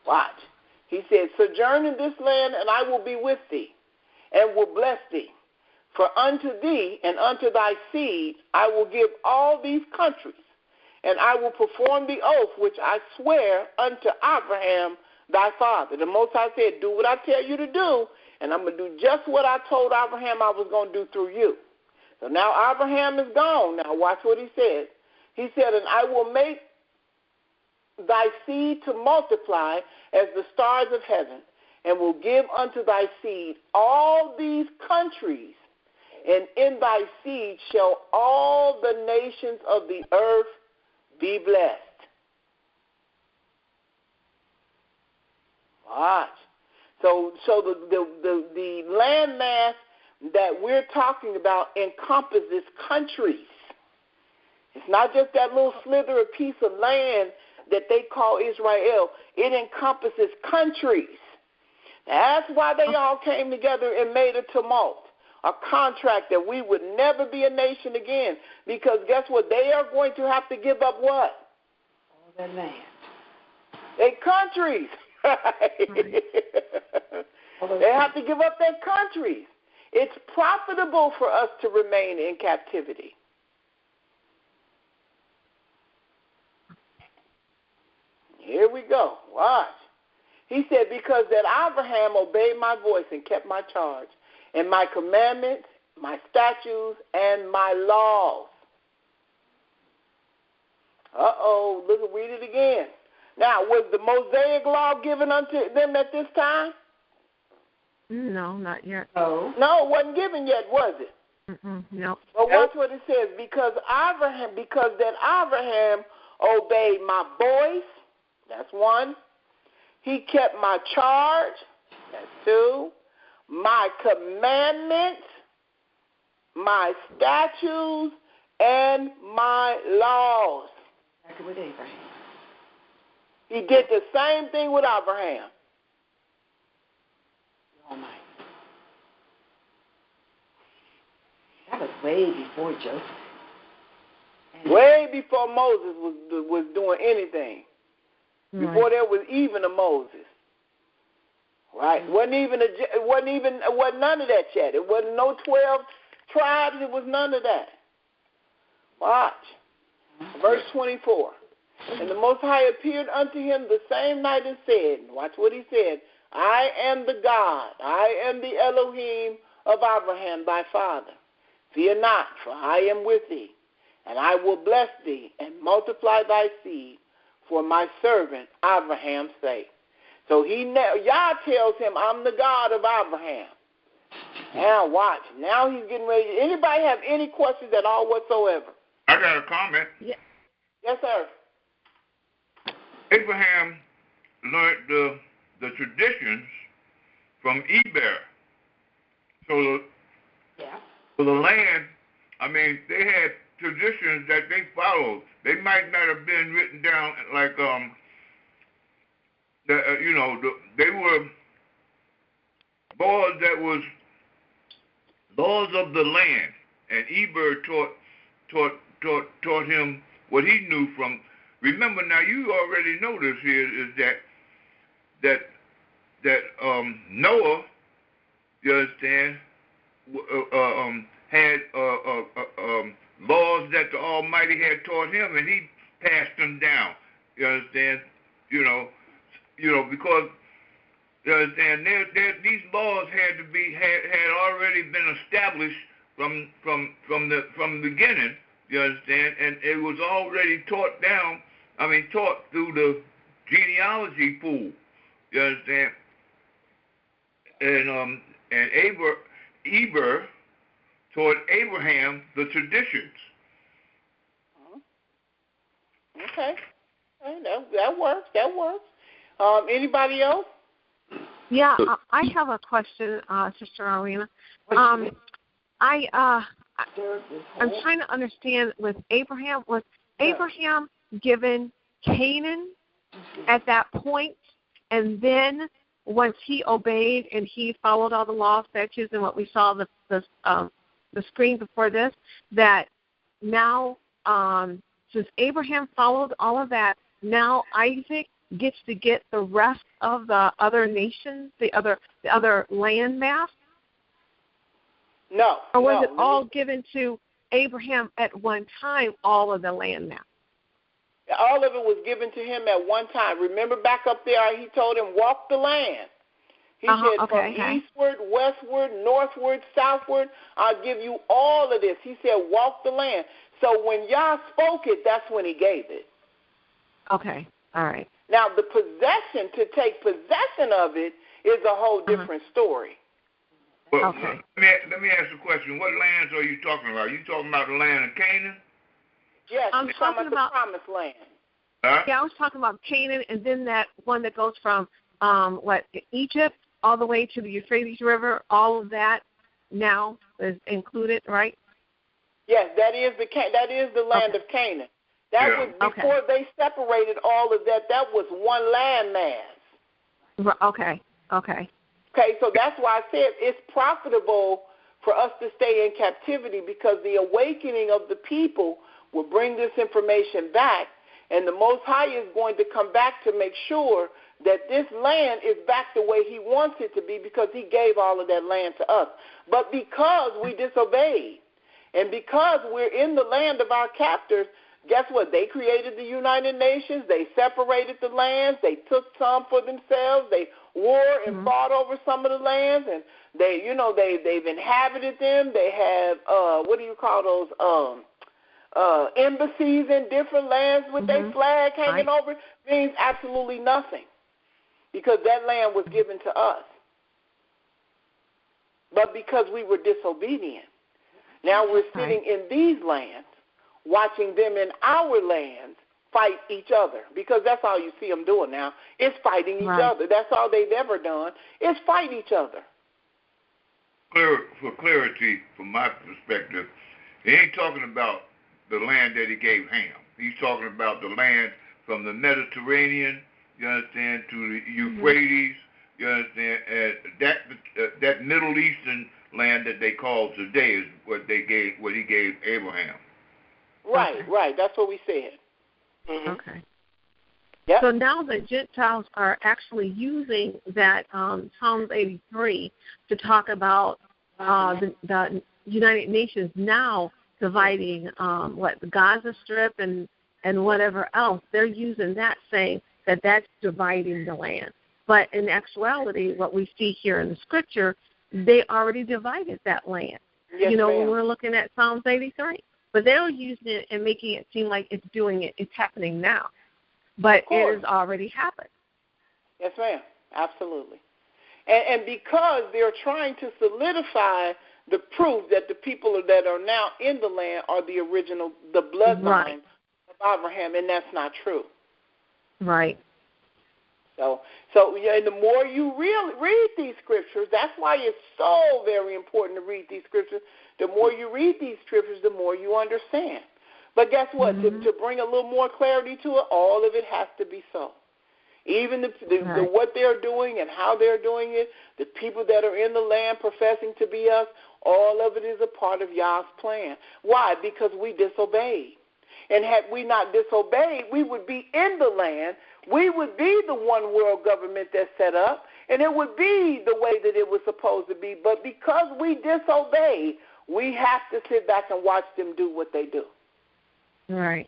Watch. He said, sojourn in this land, and I will be with thee, and will bless thee. For unto thee and unto thy seed I will give all these countries, and I will perform the oath which I swear unto Abraham thy father. The Most High said, do what I tell you to do, and I'm going to do just what I told Abraham I was going to do through you. So now Abraham is gone. Now watch what he said. He said, and I will make thy seed to multiply as the stars of heaven, and will give unto thy seed all these countries, and in thy seed shall all the nations of the earth be blessed. Watch. So the landmass that we're talking about encompasses countries. It's not just that little slither of piece of land that they call Israel. It encompasses countries. That's why they all came together and made a tumult, a contract that we would never be a nation again. Because guess what? They are going to have to give up what? All that land. Their countries. Right. They have to give up their countries. It's profitable for us to remain in captivity. Here we go. Watch. He said, because that Abraham obeyed my voice and kept my charge, and my commandments, my statutes, and my laws. Look, read it again. Now, was the Mosaic law given unto them at this time? No, not yet. No, it wasn't given yet, was it? No. But watch what it says. Because that Abraham obeyed my voice, that's one. He kept my charge, that's two. My commandments, my statutes, and my laws. Back with Abraham. He did the same thing with Abraham. Almighty. That was way before Joseph. Way before Moses was doing anything. Right. Before there was even a Moses. Right? Wasn't none of that yet. It wasn't no 12 tribes. It was none of that. Watch. Verse 24. And the Most High appeared unto him the same night and said, watch what he said, I am the God, I am the Elohim of Abraham thy father. Fear not, for I am with thee, and I will bless thee and multiply thy seed for my servant Abraham's sake. So Yah tells him, I'm the God of Abraham. Now watch. Now he's getting ready. Anybody have any questions at all whatsoever? I got a comment. Yeah. Yes, sir. Abraham learned the traditions from Eber. So the land, I mean, they had traditions that they followed. They might not have been written down like they were laws of the land, and Eber taught him what he knew from. Remember now, you already know this here is that Noah, you understand, had laws that the Almighty had taught him, and he passed them down. You understand? Because you understand, these laws had already been established from the beginning. You understand? And it was already taught through the genealogy pool. You understand? And Eber taught Abraham the traditions. Okay. That works. Anybody else? Yeah, I have a question, Sister Arlena. I'm trying to understand with Abraham. Was Abraham given Canaan at that point, and then once he obeyed and he followed all the law, statutes, and what we saw the screen before this, that now since Abraham followed all of that, now Isaac gets to get the rest of the other nations, the other land mass? No. Or was it all given to Abraham at one time, all of the land mass? All of it was given to him at one time. Remember back up there, he told him, walk the land. He said, from eastward, westward, northward, southward, I'll give you all of this. He said, walk the land. So when Yah spoke it, that's when he gave it. Okay. All right. Now, the possession, to take possession of it, is a whole different story. Well, Okay. let me ask you a question. What lands are you talking about? Are you talking about the land of Canaan? Yes, I'm you're talking about the promised land. Huh? Yeah, I was talking about Canaan, and then that one that goes from Egypt all the way to the Euphrates River. All of that now is included, right? Yes, that is the land of Canaan. That was before they separated all of that. That was one landmass. Okay. Okay, so that's why I said it's profitable for us to stay in captivity, because the awakening of the people will bring this information back, and the Most High is going to come back to make sure that this land is back the way He wants it to be, because He gave all of that land to us. But because we disobeyed, and because we're in the land of our captors, guess what? They created the United Nations. They separated the lands. They took some for themselves. They war and fought over some of the lands, and they've inhabited them. They have embassies in different lands with their flag hanging over it. Means absolutely nothing, because that land was given to us. But because we were disobedient, now we're sitting in these lands, watching them in our lands fight each other, because that's all you see them doing now. It's fighting each other. That's all they've ever done, is fight each other. For clarity, from my perspective, he ain't talking about the land that He gave Ham. He's talking about the land from the Mediterranean, you understand, to the Euphrates, you understand, that Middle Eastern land that they call today is what He gave Abraham. Right. That's what we said. Okay. Yep. So now the Gentiles are actually using that Psalms 83 to talk about the United Nations now dividing the Gaza Strip and whatever else. They're using that, saying that that's dividing the land. But in actuality, what we see here in the Scripture, they already divided that land. Yes, when we're looking at Psalms 83. But they're using it and making it seem like it's happening now. But it has already happened. Yes, ma'am. Absolutely. And because they're trying to solidify the proof that the people that are now in the land are the original, the bloodline of Abraham, and that's not true. Right. So and the more you read these scriptures, that's why it's so very important to read these scriptures. The more you read these scriptures, the more you understand. But guess what? To bring a little more clarity to it, all of it has to be so. Even the what they're doing and how they're doing it, the people that are in the land professing to be us, all of it is a part of Yah's plan. Why? Because we disobeyed. And had we not disobeyed, we would be in the land. We would be the one world government that's set up, and it would be the way that it was supposed to be. But because we disobeyed, we have to sit back and watch them do what they do. Right.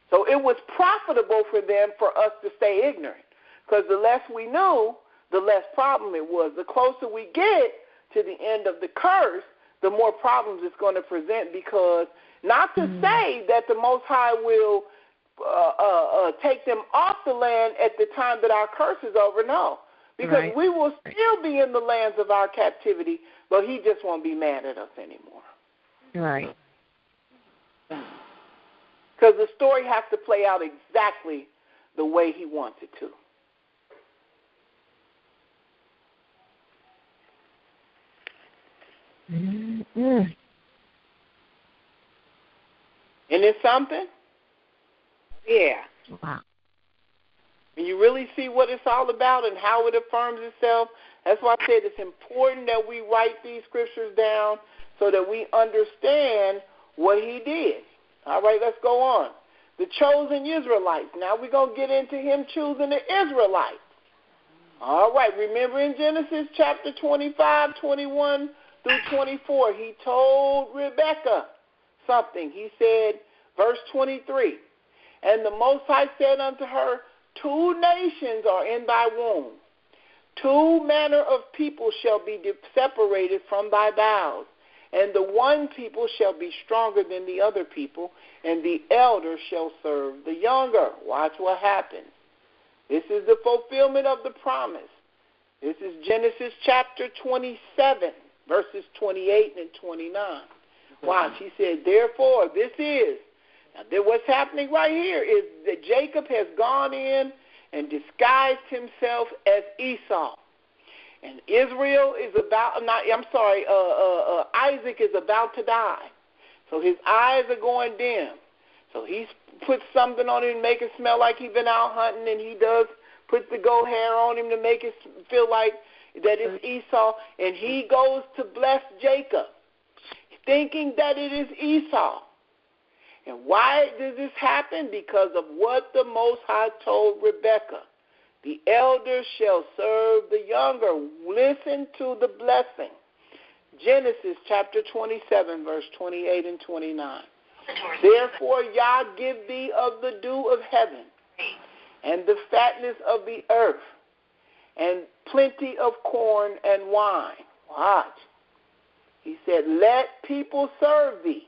So it was profitable for them for us to stay ignorant, because the less we knew, the less problem it was. The closer we get to the end of the curse, the more problems it's going to present, because not to say that the Most High will take them off the land at the time that our curse is over, no. Because we will still be in the lands of our captivity, but He just won't be mad at us anymore. Right. Because the story has to play out exactly the way He wants it to. Mm-hmm. Isn't it something? Yeah. Wow. When you really see what it's all about and how it affirms itself, that's why I said it's important that we write these scriptures down so that we understand what He did. All right, let's go on. The chosen Israelites. Now we're going to get into Him choosing the Israelites. All right, remember in Genesis chapter 25, 21 through 24, He told Rebekah something. He said, verse 23, and the Most High said unto her, 2 nations are in thy womb. 2 manner of people shall be separated from thy bowels, And the one people shall be stronger than the other people, and the elder shall serve the younger. Watch what happens. This is the fulfillment of the promise. This is Genesis chapter 27, verses 28 and 29. Watch, he said, therefore, this is. Now, what's happening right here is that Jacob has gone in and disguised himself as Esau. And Israel is Isaac is about to die. So his eyes are going dim. So he's put something on him to make it smell like he's been out hunting, and he does put the goat hair on him to make it feel like that it's Esau. And he goes to bless Jacob, thinking that it is Esau. And why does this happen? Because of what the Most High told Rebekah. The elder shall serve the younger. Listen to the blessing. Genesis chapter 27, verse 28 and 29. Therefore, Yah give thee of the dew of heaven, and the fatness of the earth, and plenty of corn and wine. Watch. He said, let people serve thee,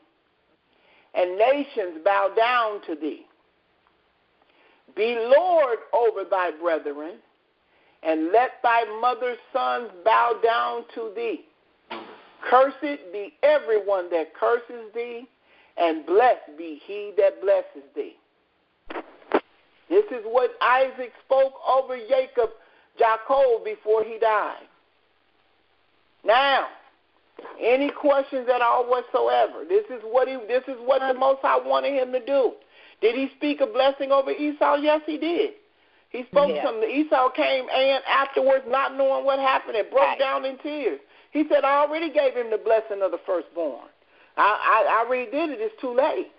and nations bow down to thee. Be Lord over thy brethren, and let thy mother's sons bow down to thee. Cursed be everyone that curses thee, and blessed be he that blesses thee. This is what Isaac spoke over Jacob before he died. Now, any questions at all whatsoever? This is what the Most High wanted him to do. Did he speak a blessing over Esau? Yes, he did. He spoke something. Esau came and afterwards, not knowing what happened, and broke down in tears. He said, I already gave him the blessing of the firstborn. I already did it. It's too late.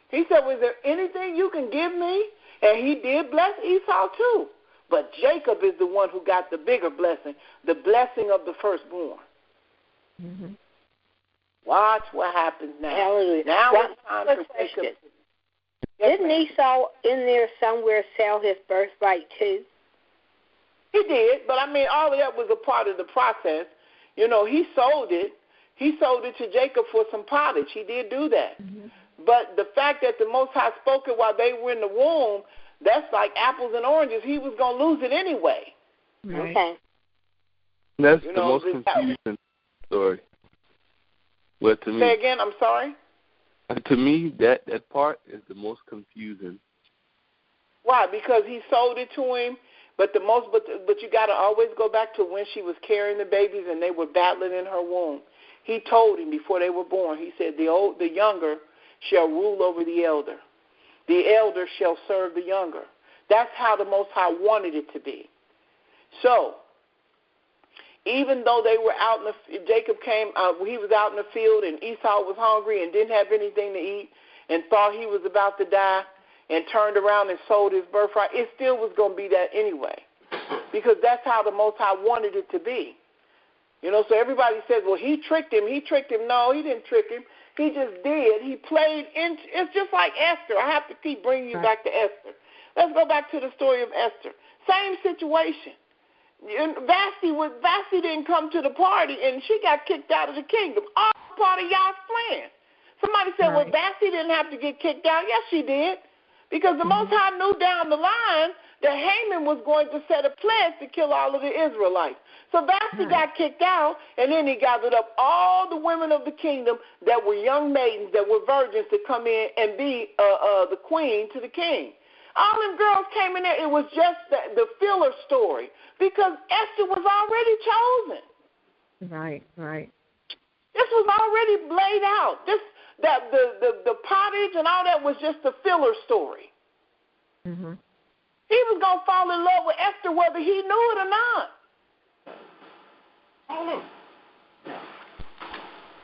He said, was there anything you can give me? And he did bless Esau too. But Jacob is the one who got the bigger blessing, the blessing of the firstborn. Mm-hmm. Watch what happens now. Hallelujah. Now it's time for Jacob. Didn't Esau in there somewhere sell his birthright too? He did, but I mean, all of that was a part of the process. You know, he sold it. He sold it to Jacob for some pottage. He did do that. Mm-hmm. But the fact that the Most High spoke it while they were in the womb, that's like apples and oranges. He was going to lose it anyway. Right. Okay. That's the most confusing story. Well, to me, say again, I'm sorry? To me, that part is the most confusing. Why? Because he sold it to him, but you got to always go back to when she was carrying the babies and they were battling in her womb. He told him before they were born. He said, the younger shall rule over the elder. The elder shall serve the younger. That's how the Most High wanted it to be. So, even though they were out Jacob came, he was out in the field, and Esau was hungry and didn't have anything to eat and thought he was about to die and turned around and sold his birthright, it still was going to be that anyway, because that's how the Most High wanted it to be. You know, so everybody says, well, he tricked him. No, he didn't trick him. He just did. He played into, it's just like Esther. I have to keep bringing you back to Esther. Let's go back to the story of Esther. Same situation. Vashti didn't come to the party, and she got kicked out of the kingdom. All part of y'all's plan. Somebody said, well, Vashti didn't have to get kicked out. Yes, she did. Because the Most High knew down the line that Haman was going to set a pledge to kill all of the Israelites. So Vashti got kicked out, and then he gathered up all the women of the kingdom that were young maidens, that were virgins, to come in and be the queen to the king. All them girls came in there. It was just the filler story, because Esther was already chosen. Right. This was already laid out. The pottage and all that was just a filler story. Mm-hmm. He was going to fall in love with Esther whether he knew it or not.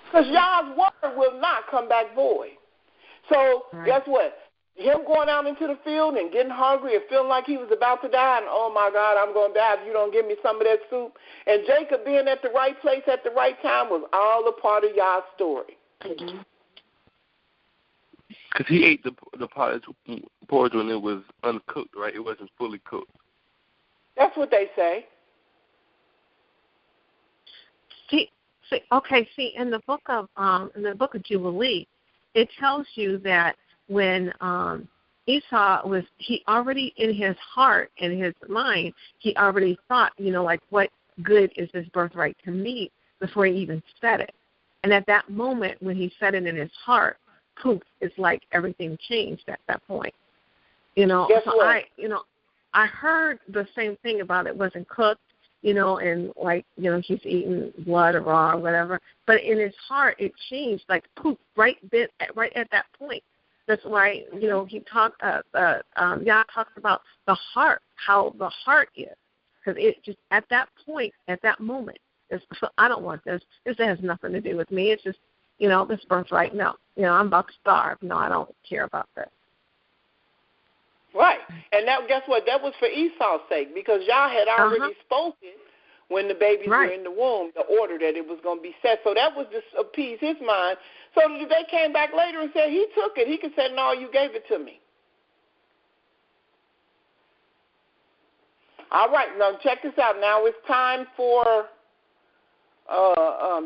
Because Yah's word will not come back void. So guess what? Him going out into the field and getting hungry and feeling like he was about to die, and oh my God, I'm going to die if you don't give me some of that soup. And Jacob being at the right place at the right time was all a part of Yah's story. Because he ate the porridge when it was uncooked, right? It wasn't fully cooked. That's what they say. See, in the book of Jubilee, it tells you that when Esau he already in his heart and his mind, he already thought, like, what good is this birthright to me before he even said it. And at that moment, when he said it in his heart, poof, it's like everything changed at that point. Guess so what? I heard the same thing about it wasn't cooked, and like, he's eating blood or raw or whatever. But in his heart, it changed, like, poof, right at that point. That's why, he talked, Yah talks about the heart, how the heart is. Because it just, at that point, at that moment, so I don't want this. This has nothing to do with me. It's just, this birthright. No, I'm about to starve. No, I don't care about this. Right. And now, guess what? That was for Esau's sake, because Yah had already spoken when the babies were in the womb, the order that it was going to be set. So that was just appease his mind. So that if they came back later and said he took it, he could say, no, you gave it to me. All right. Now, check this out. Now it's time for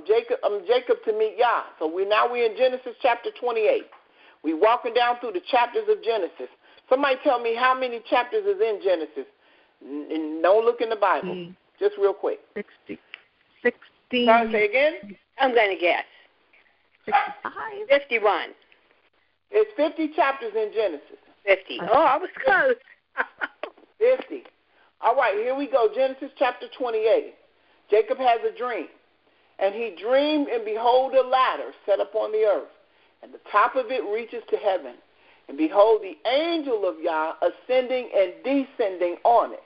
Jacob to meet Yah. So we're in Genesis chapter 28. We're walking down through the chapters of Genesis. Somebody tell me how many chapters is in Genesis. And don't look in the Bible. Just real quick. 60. Sorry, say again? I'm going to guess. 65. 51. It's 50 chapters in Genesis. 50. Oh, I was close. 50. All right, here we go. Genesis chapter 28. Jacob has a dream. And he dreamed, and behold, a ladder set upon the earth, and the top of it reaches to heaven. And behold, the angel of Yah ascending and descending on it.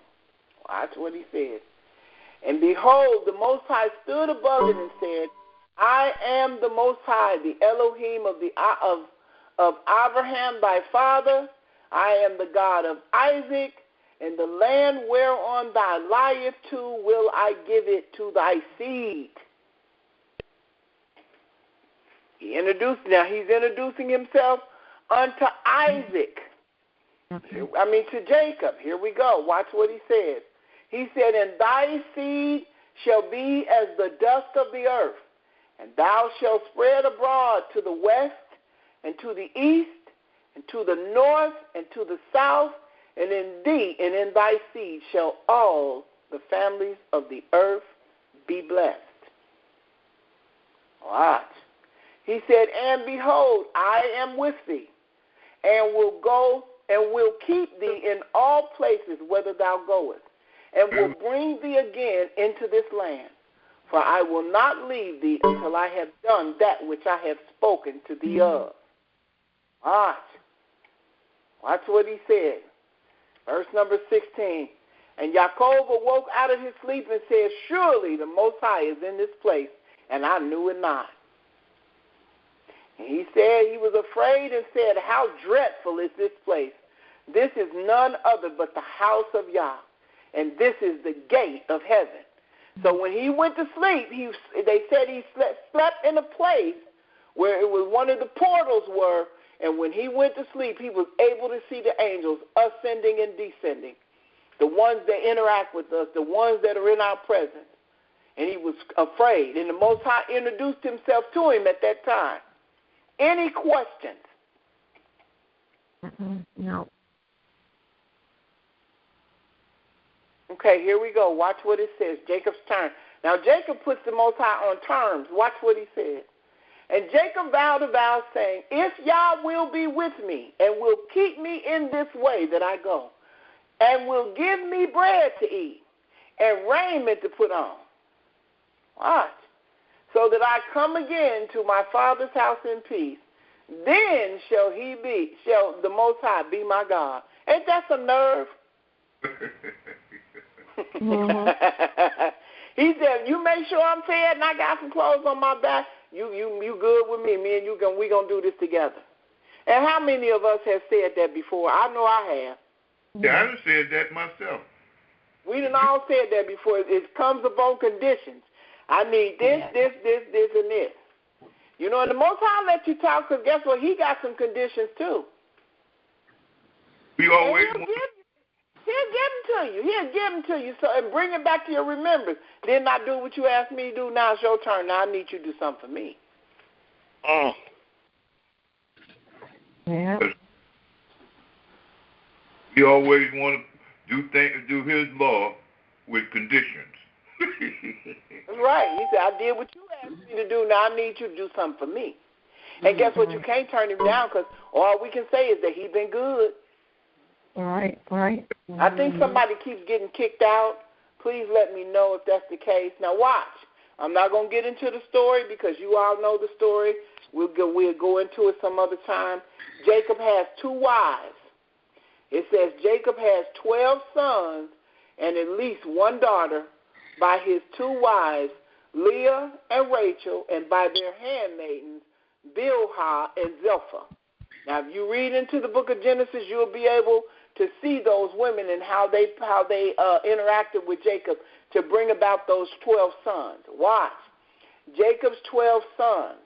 Watch what he said. And behold, the Most High stood above it and said, I am the Most High, the Elohim of Abraham thy father. I am the God of Isaac, and the land whereon thou liest to will I give it to thy seed. He's introducing himself unto Isaac. To Jacob. Here we go. Watch what he says. He said, and thy seed shall be as the dust of the earth, and thou shalt spread abroad to the west, and to the east, and to the north, and to the south, and in thee and in thy seed shall all the families of the earth be blessed. Watch. He said, and behold, I am with thee, and will go and will keep thee in all places whither thou goest, and will bring thee again into this land. For I will not leave thee until I have done that which I have spoken to thee of. Watch. Watch what he said. Verse number 16. And Yaakov awoke out of his sleep and said, surely the Most High is in this place, and I knew it not. And he said, he was afraid and said, how dreadful is this place? This is none other but the house of Yah, and this is the gate of heaven. So when he went to sleep, they said he slept in a place where it was one of the portals were, and when he went to sleep, he was able to see the angels ascending and descending, the ones that interact with us, the ones that are in our presence. And he was afraid, and the Most High introduced himself to him at that time. Any questions? No. Okay, here we go. Watch what it says. Jacob's turn. Now, Jacob puts the Most High on terms. Watch what he said. And Jacob vowed a vow, saying, if Yah will be with me, and will keep me in this way that I go, and will give me bread to eat, and raiment to put on. Watch. So that I come again to my father's house in peace, then shall the Most High be my God. Ain't that some nerve? He said, you make sure I'm fed and I got some clothes on my back. You good with me. Me and you, we going to do this together. And how many of us have said that before? I know I have. Yeah, I done said that myself. We done all said that before. It comes upon conditions. I need this, and this. You know, and the Most High let you talk, because guess what? He got some conditions too. We always he'll give them to to you. He'll give them to you, so and bring it back to your remembrance. Didn't I do what you asked me to do? Now it's your turn. Now I need you to do something for me. Yeah. He always want to do his law with conditions. Right. He said, I did what you asked me to do. Now I need you to do something for me. And guess what? You can't turn him down because all we can say is that he's been good. Right. I think somebody keeps getting kicked out. Please let me know if that's the case. Now watch. I'm not going to get into the story because you all know the story. We'll go into it some other time. Jacob has 2 wives. It says Jacob has 12 sons and at least 1 daughter by his 2 wives, Leah and Rachel, and by their handmaidens, Bilhah and Zilpah. Now, if you read into the book of Genesis, you'll be able to see those women and how they interacted with Jacob to bring about those 12 sons. Watch. Jacob's 12 sons.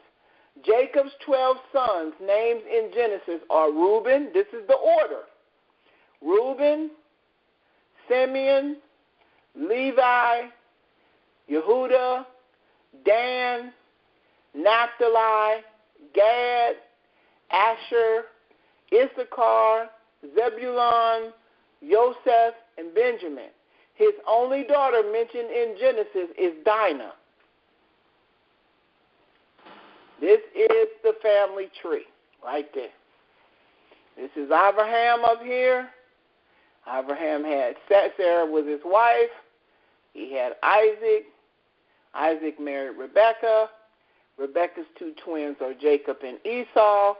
Jacob's 12 sons, names in Genesis, are Reuben. This is the order. Reuben, Simeon, Levi, Yehudah, Dan, Naphtali, Gad, Asher, Issachar, Zebulun, Joseph, and Benjamin. His only daughter mentioned in Genesis is Dinah. This is the family tree right there. This is Abraham up here. Abraham had Sarah was his wife. He had Isaac. Isaac married Rebekah. Rebekah's 2 twins are Jacob and Esau.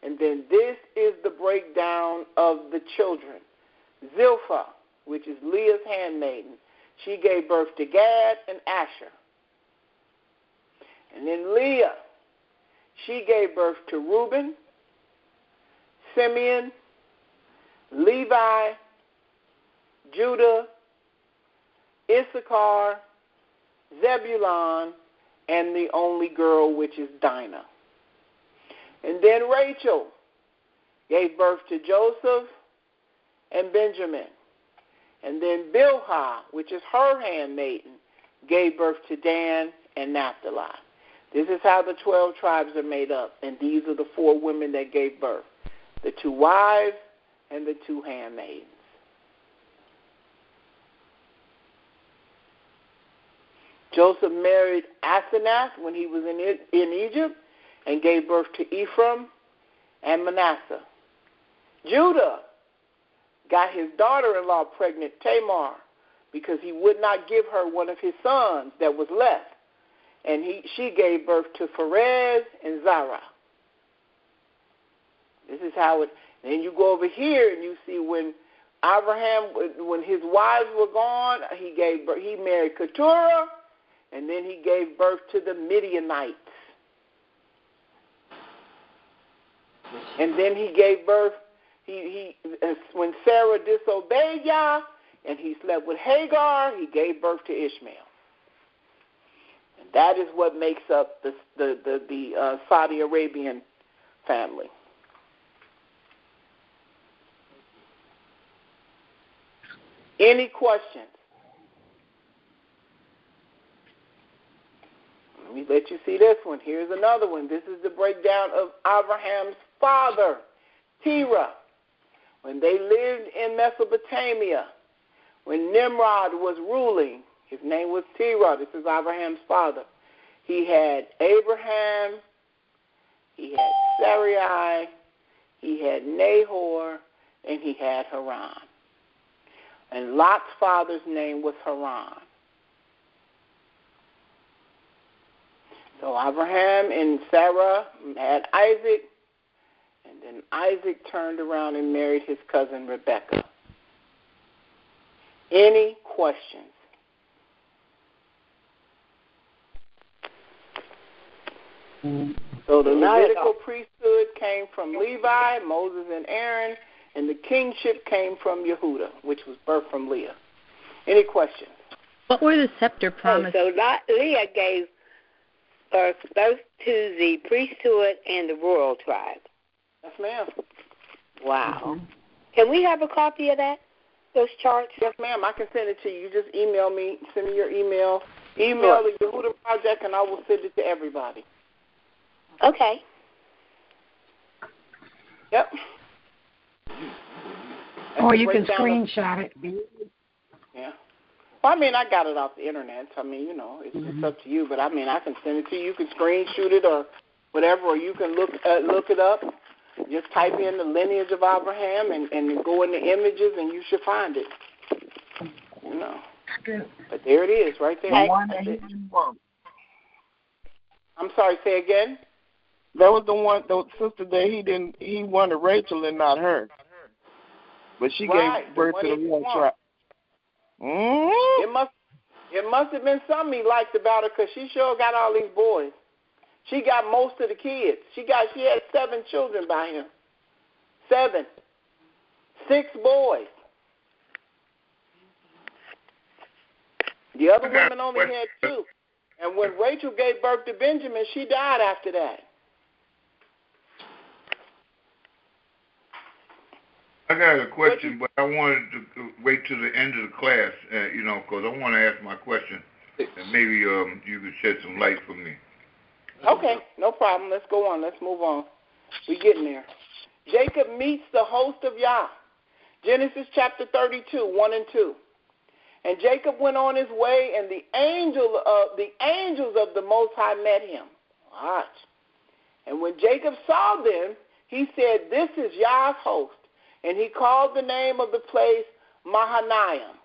And then this is the breakdown of the children. Zilpah, which is Leah's handmaiden, she gave birth to Gad and Asher. And then Leah, she gave birth to Reuben, Simeon, Levi, Judah, Issachar, Zebulun, and the only girl, which is Dinah. And then Rachel gave birth to Joseph and Benjamin. And then Bilhah, which is her handmaiden, gave birth to Dan and Naphtali. This is how the 12 tribes are made up. And these are the 4 women that gave birth. The 2 wives and the 2 handmaidens. Joseph married Asenath when he was in Egypt and gave birth to Ephraim and Manasseh. Judah got his daughter-in-law pregnant, Tamar, because he would not give her one of his sons that was left. And she gave birth to Pharez and Zara. This is how it. Then you go over here and you see when Abraham, when his wives were gone, he married Keturah, and then he gave birth to the Midianites. And then he gave birth. When Sarah disobeyed Yah and he slept with Hagar, he gave birth to Ishmael. And that is what makes up the Saudi Arabian family. Any questions? Let me let you see this one. Here's another one. This is the breakdown of Abraham's father, Terah. When they lived in Mesopotamia, when Nimrod was ruling, his name was Terah. This is Abraham's father. He had Abraham, he had Sarai, he had Nahor, and he had Haran. And Lot's father's name was Haran. So Abraham and Sarah had Isaac, and then Isaac turned around and married his cousin Rebekah. Any questions? So the Levitical priesthood came from Levi, Moses and Aaron, and the kingship came from Yehudah, which was birthed from Leah. Any questions? What were the scepter promises? So Leah gave birth both to the priesthood and the royal tribe. Yes, ma'am. Wow. Mm-hmm. Can we have a copy of that? those charts? Yes, ma'am. I can send it to you. You just email me. Send me your email. Email the Yehudah Project, and I will send it to everybody. Okay. Yep. Or you can screenshot it. Yeah. Well, I mean, I got it off the internet. So, I mean, you know, it's up to you. But, I mean, I can send it to you. You can screenshot it or whatever, or you can look it up. Just type in the lineage of Abraham and go in the images, and you should find it. You know. But there it is, right there. I'm sorry, say again? That was the sister that he wanted Rachel and not her. But she gave birth to the one tribe. It must have been something he liked about her, because she sure got all these boys. She got most of the kids. She had 7 children by him. 7. 6 boys. The other women only had 2. And when Rachel gave birth to Benjamin, she died after that. I got a question, but I wanted to wait till the end of the class, because I want to ask my question, and maybe you could shed some light for me. Okay, no problem. Let's go on. Let's move on. We're getting there. Jacob meets the host of Yah. Genesis chapter 32, 1 and 2. And Jacob went on his way, and the angels of the Most High met him. Watch. And when Jacob saw them, he said, "This is Yah's host." And he called the name of the place Mahanaim.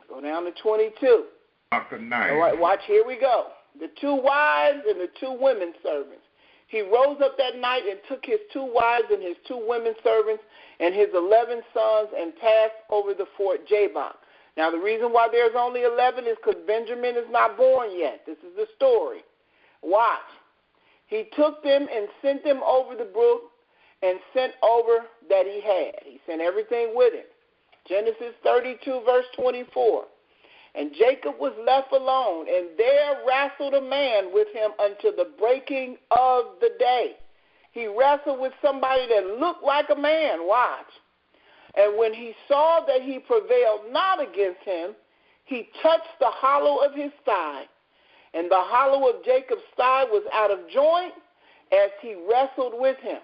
Go down to 22. Mahanaim. All right, watch, here we go. The 2 wives and the 2 women servants. He rose up that night and took his 2 wives and his 2 women servants and his 11 sons and passed over the fort Jabbok. Now, the reason why there's only 11 is because Benjamin is not born yet. This is the story. Watch. He took them and sent them over the brook and sent over that he had. He sent everything with him. Genesis 32, verse 24. And Jacob was left alone, and there wrestled a man with him until the breaking of the day. He wrestled with somebody that looked like a man. Watch. And when he saw that he prevailed not against him, he touched the hollow of his thigh. And the hollow of Jacob's thigh was out of joint as he wrestled with him.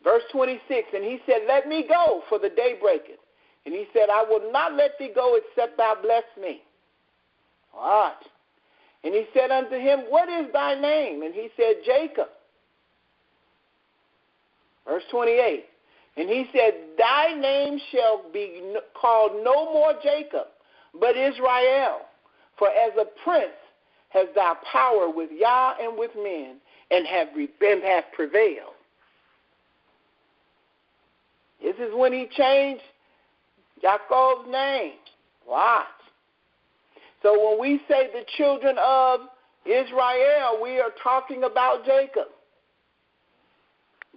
Verse 26, and he said, "Let me go, for the day breaketh." And he said, "I will not let thee go except thou bless me." Watch. And he said unto him, "What is thy name?" And he said, "Jacob." Verse 28, and he said, "Thy name shall be called no more Jacob, but Israel. For as a prince hast thou power with Yah and with men, and have prevailed." This is when he changed Jacob's name. Watch. So when we say the children of Israel, we are talking about Jacob.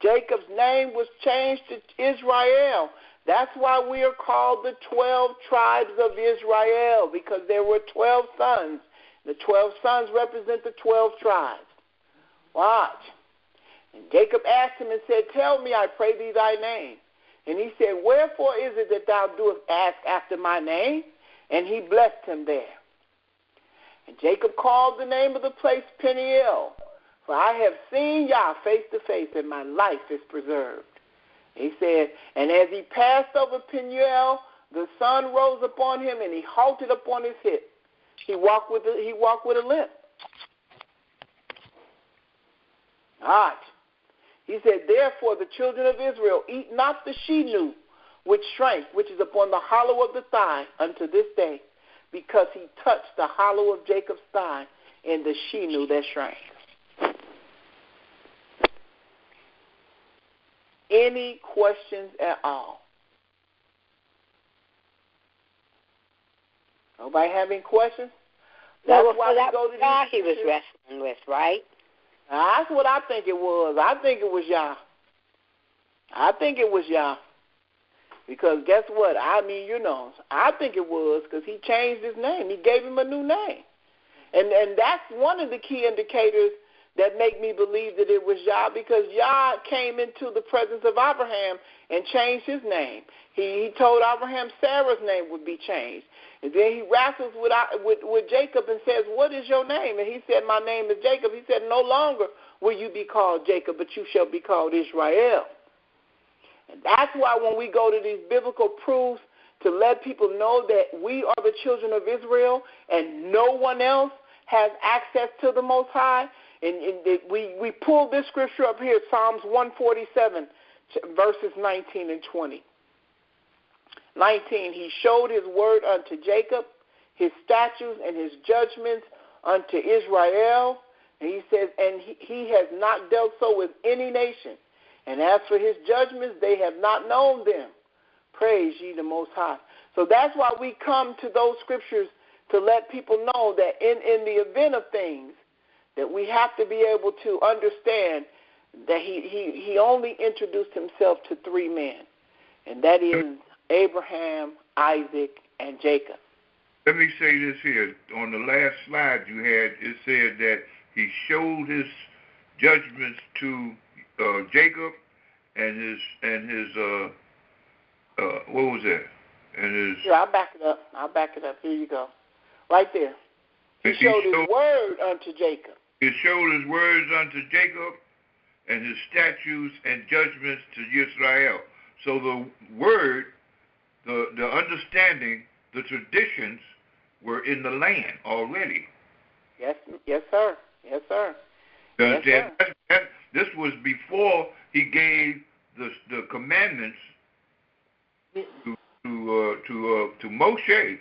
Jacob's name was changed to Israel. That's why we are called the 12 tribes of Israel, because there were 12 sons. The 12 sons represent the 12 tribes. Watch. And Jacob asked him and said, "Tell me, I pray thee, thy name." And he said, "Wherefore is it that thou doest ask after my name?" And he blessed him there. And Jacob called the name of the place Peniel, for I have seen Yah face to face, and my life is preserved. He said, and as he passed over Peniel, the sun rose upon him, and he halted upon his hip. He walked with a limp. All right. He said, "Therefore the children of Israel eat not the she-new which shrank, which is upon the hollow of the thigh unto this day, because he touched the hollow of Jacob's thigh and the she-new that shrank." Any questions at all? Nobody have any questions? That's why that was Yah he was wrestling with, right? That's what I think it was. I think it was Yah. Because guess what? I think it was, because he changed his name. He gave him a new name. And that's one of the key indicators that make me believe that it was Yah, because Yah came into the presence of Abraham and changed his name. He told Abraham Sarah's name would be changed. And then he wrestles with Jacob and says, what is your name? And he said, my name is Jacob. He said, no longer will you be called Jacob, but you shall be called Israel. And that's why when we go to these biblical proofs to let people know that we are the children of Israel and no one else has access to the Most High, and we pull this scripture up here, Psalms 147, verses 19 and 20. 19, he showed his word unto Jacob, his statutes and his judgments unto Israel. And he says, and he has not dealt so with any nation. And as for his judgments, they have not known them. Praise ye the Most High. So that's why we come to those scriptures to let people know that in the event of things, that we have to be able to understand that he only introduced himself to three men, and that is Abraham, Isaac, and Jacob. Let me say this here. On the last slide you had, it said that he showed his judgments to Jacob and his what was that? And his. Sure, I'll back it up. Here you go. Right there. He showed his word unto Jacob. He showed his words unto Jacob and his statutes and judgments to Yisrael. So the word, the understanding, the traditions were in the land already. Yes, sir. Yes, sir. Yes, sir. This was before he gave the commandments to Moshe.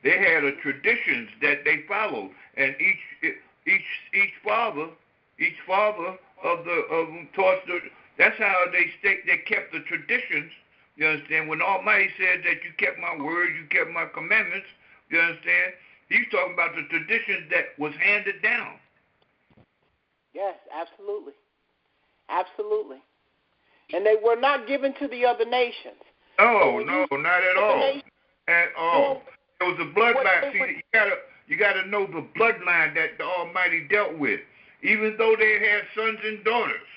They had a traditions that they followed, and each father of them taught the. That's how they kept the traditions. You understand? When Almighty said that you kept my word, you kept my commandments. You understand? He's talking about the traditions that was handed down. Yes, absolutely. Absolutely. And they were not given to the other nations. No, not at all. At all. It was a bloodline. See, you gotta know the bloodline that the Almighty dealt with. Even though they had sons and daughters.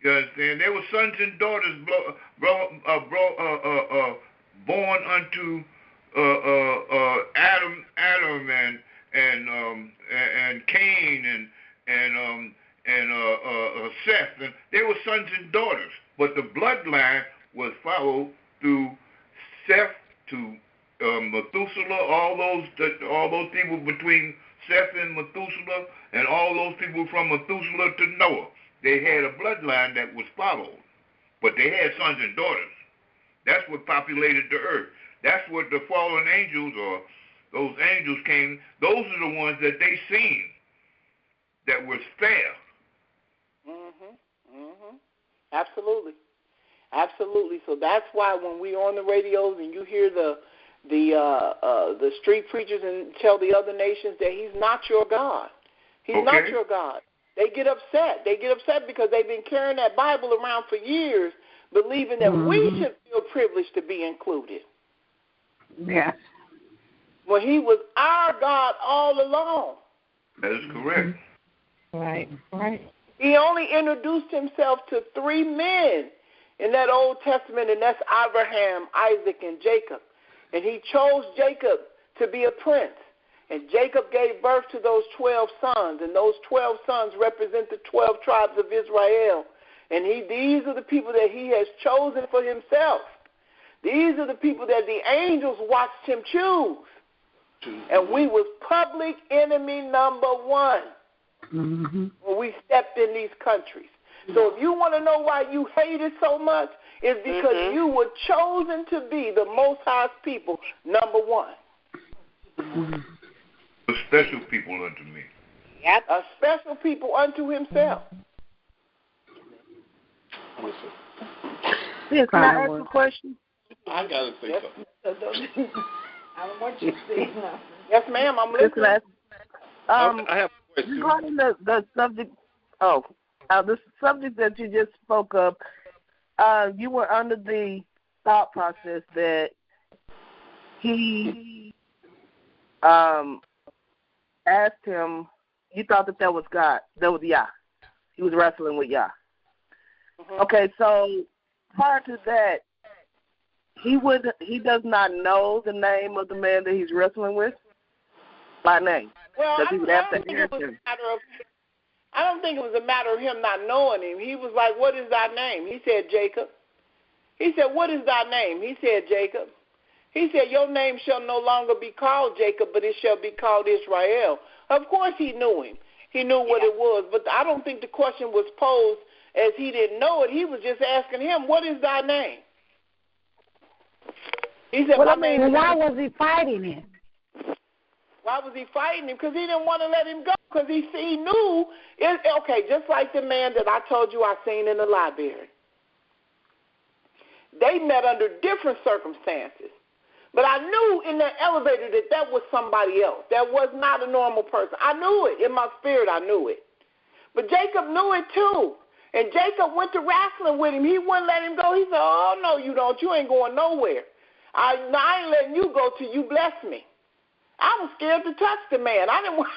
You understand? There were sons and daughters born unto Adam and Cain and Seth, and they were sons and daughters. But the bloodline was followed through Seth to Methuselah, all those people between Seth and Methuselah, and all those people from Methuselah to Noah. They had a bloodline that was followed, but they had sons and daughters. That's what populated the earth. That's what the fallen angels, or those angels came. Those are the ones that they seen that was fair. Absolutely. Absolutely. So that's why when we're on the radios and you hear the street preachers and tell the other nations that he's not your God. He's not your God. They get upset. They get upset because they've been carrying that Bible around for years, believing that we should feel privileged to be included. Yes. When he was our God all along. That is correct. Right. He only introduced himself to three men in that Old Testament, and that's Abraham, Isaac, and Jacob. And he chose Jacob to be a prince. And Jacob gave birth to those 12 sons, and those 12 sons represent the 12 tribes of Israel. And these are the people that he has chosen for himself. These are the people that the angels watched him choose. And we was public enemy number one when we stepped in these countries. So if you want to know why you hate it so much, it's because you were chosen to be the Most High's people, number one. A special people unto me. Yep. A special people unto himself. Yeah, can I ask a question? I got to say something. I don't want you to say nothing. Yes, ma'am, I'm listening. I have a question. Regarding the subject, the subject that you just spoke of, you were under the thought process that he asked him you thought that was God. That was Yah. He was wrestling with Yah. Mm-hmm. Okay, so prior to that, he does not know the name of the man that he's wrestling with by name. Well, I don't think it was a matter of him not knowing him. He was like, "What is thy name?" He said, "Jacob." He said, "What is thy name?" He said, "Jacob." He said, "Your name shall no longer be called Jacob, but it shall be called Israel." Of course he knew him. He knew what it was, but I don't think the question was posed as he didn't know it. He was just asking him, "What is thy name?" He said, "Well, why was he fighting him?" Why was he fighting him? Because he didn't want to let him go. Because he knew, okay, just like the man that I told you I seen in the library. They met under different circumstances. But I knew in the elevator that was somebody else. That was not a normal person. I knew it. In my spirit, I knew it. But Jacob knew it too. And Jacob went to wrestling with him. He wouldn't let him go. He said, "Oh, no, you don't. You ain't going nowhere. I ain't letting you go till you bless me." I was scared to touch the man. I didn't want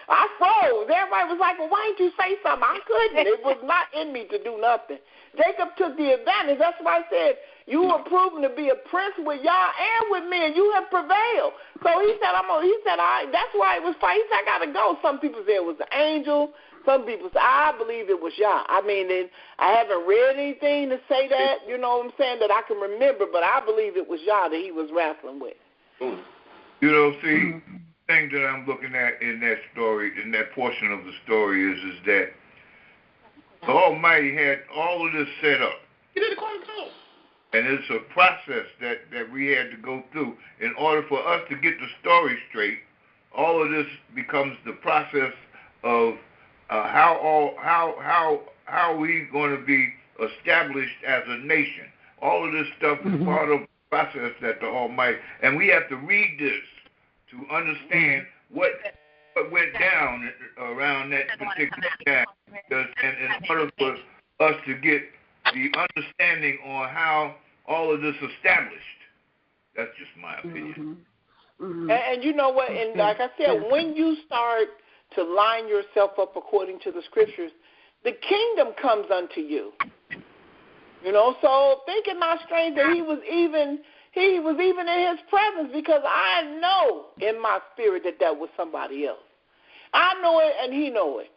I froze. Everybody was like, "Well, why didn't you say something?" I couldn't. It was not in me to do nothing. Jacob took the advantage. That's why I said, you were proven to be a prince with Yah and with me, and you have prevailed. So he said, that's why it was fine. He said, "I got to go." Some people said it was an angel. Some people said, I believe it was Yah. I mean, I haven't read anything to say that, you know what I'm saying, that I can remember, but I believe it was Yah that he was wrestling with. You know, see, the thing that I'm looking at in that story, in that portion of the story is that the Almighty had all of this set up. He did it quite well. And it's a process that we had to go through. In order for us to get the story straight, all of this becomes the process of how are we going to be established as a nation. All of this stuff is part of the process that the Almighty, and we have to read this to understand what went down around that particular time. And in order for us to get the understanding on how all of this established, that's just my opinion. And you know what? And like I said, when you start to line yourself up according to the scriptures, the kingdom comes unto you. You know, so think it not strange that he was even in his presence, because I know in my spirit that was somebody else. I know it and he know it.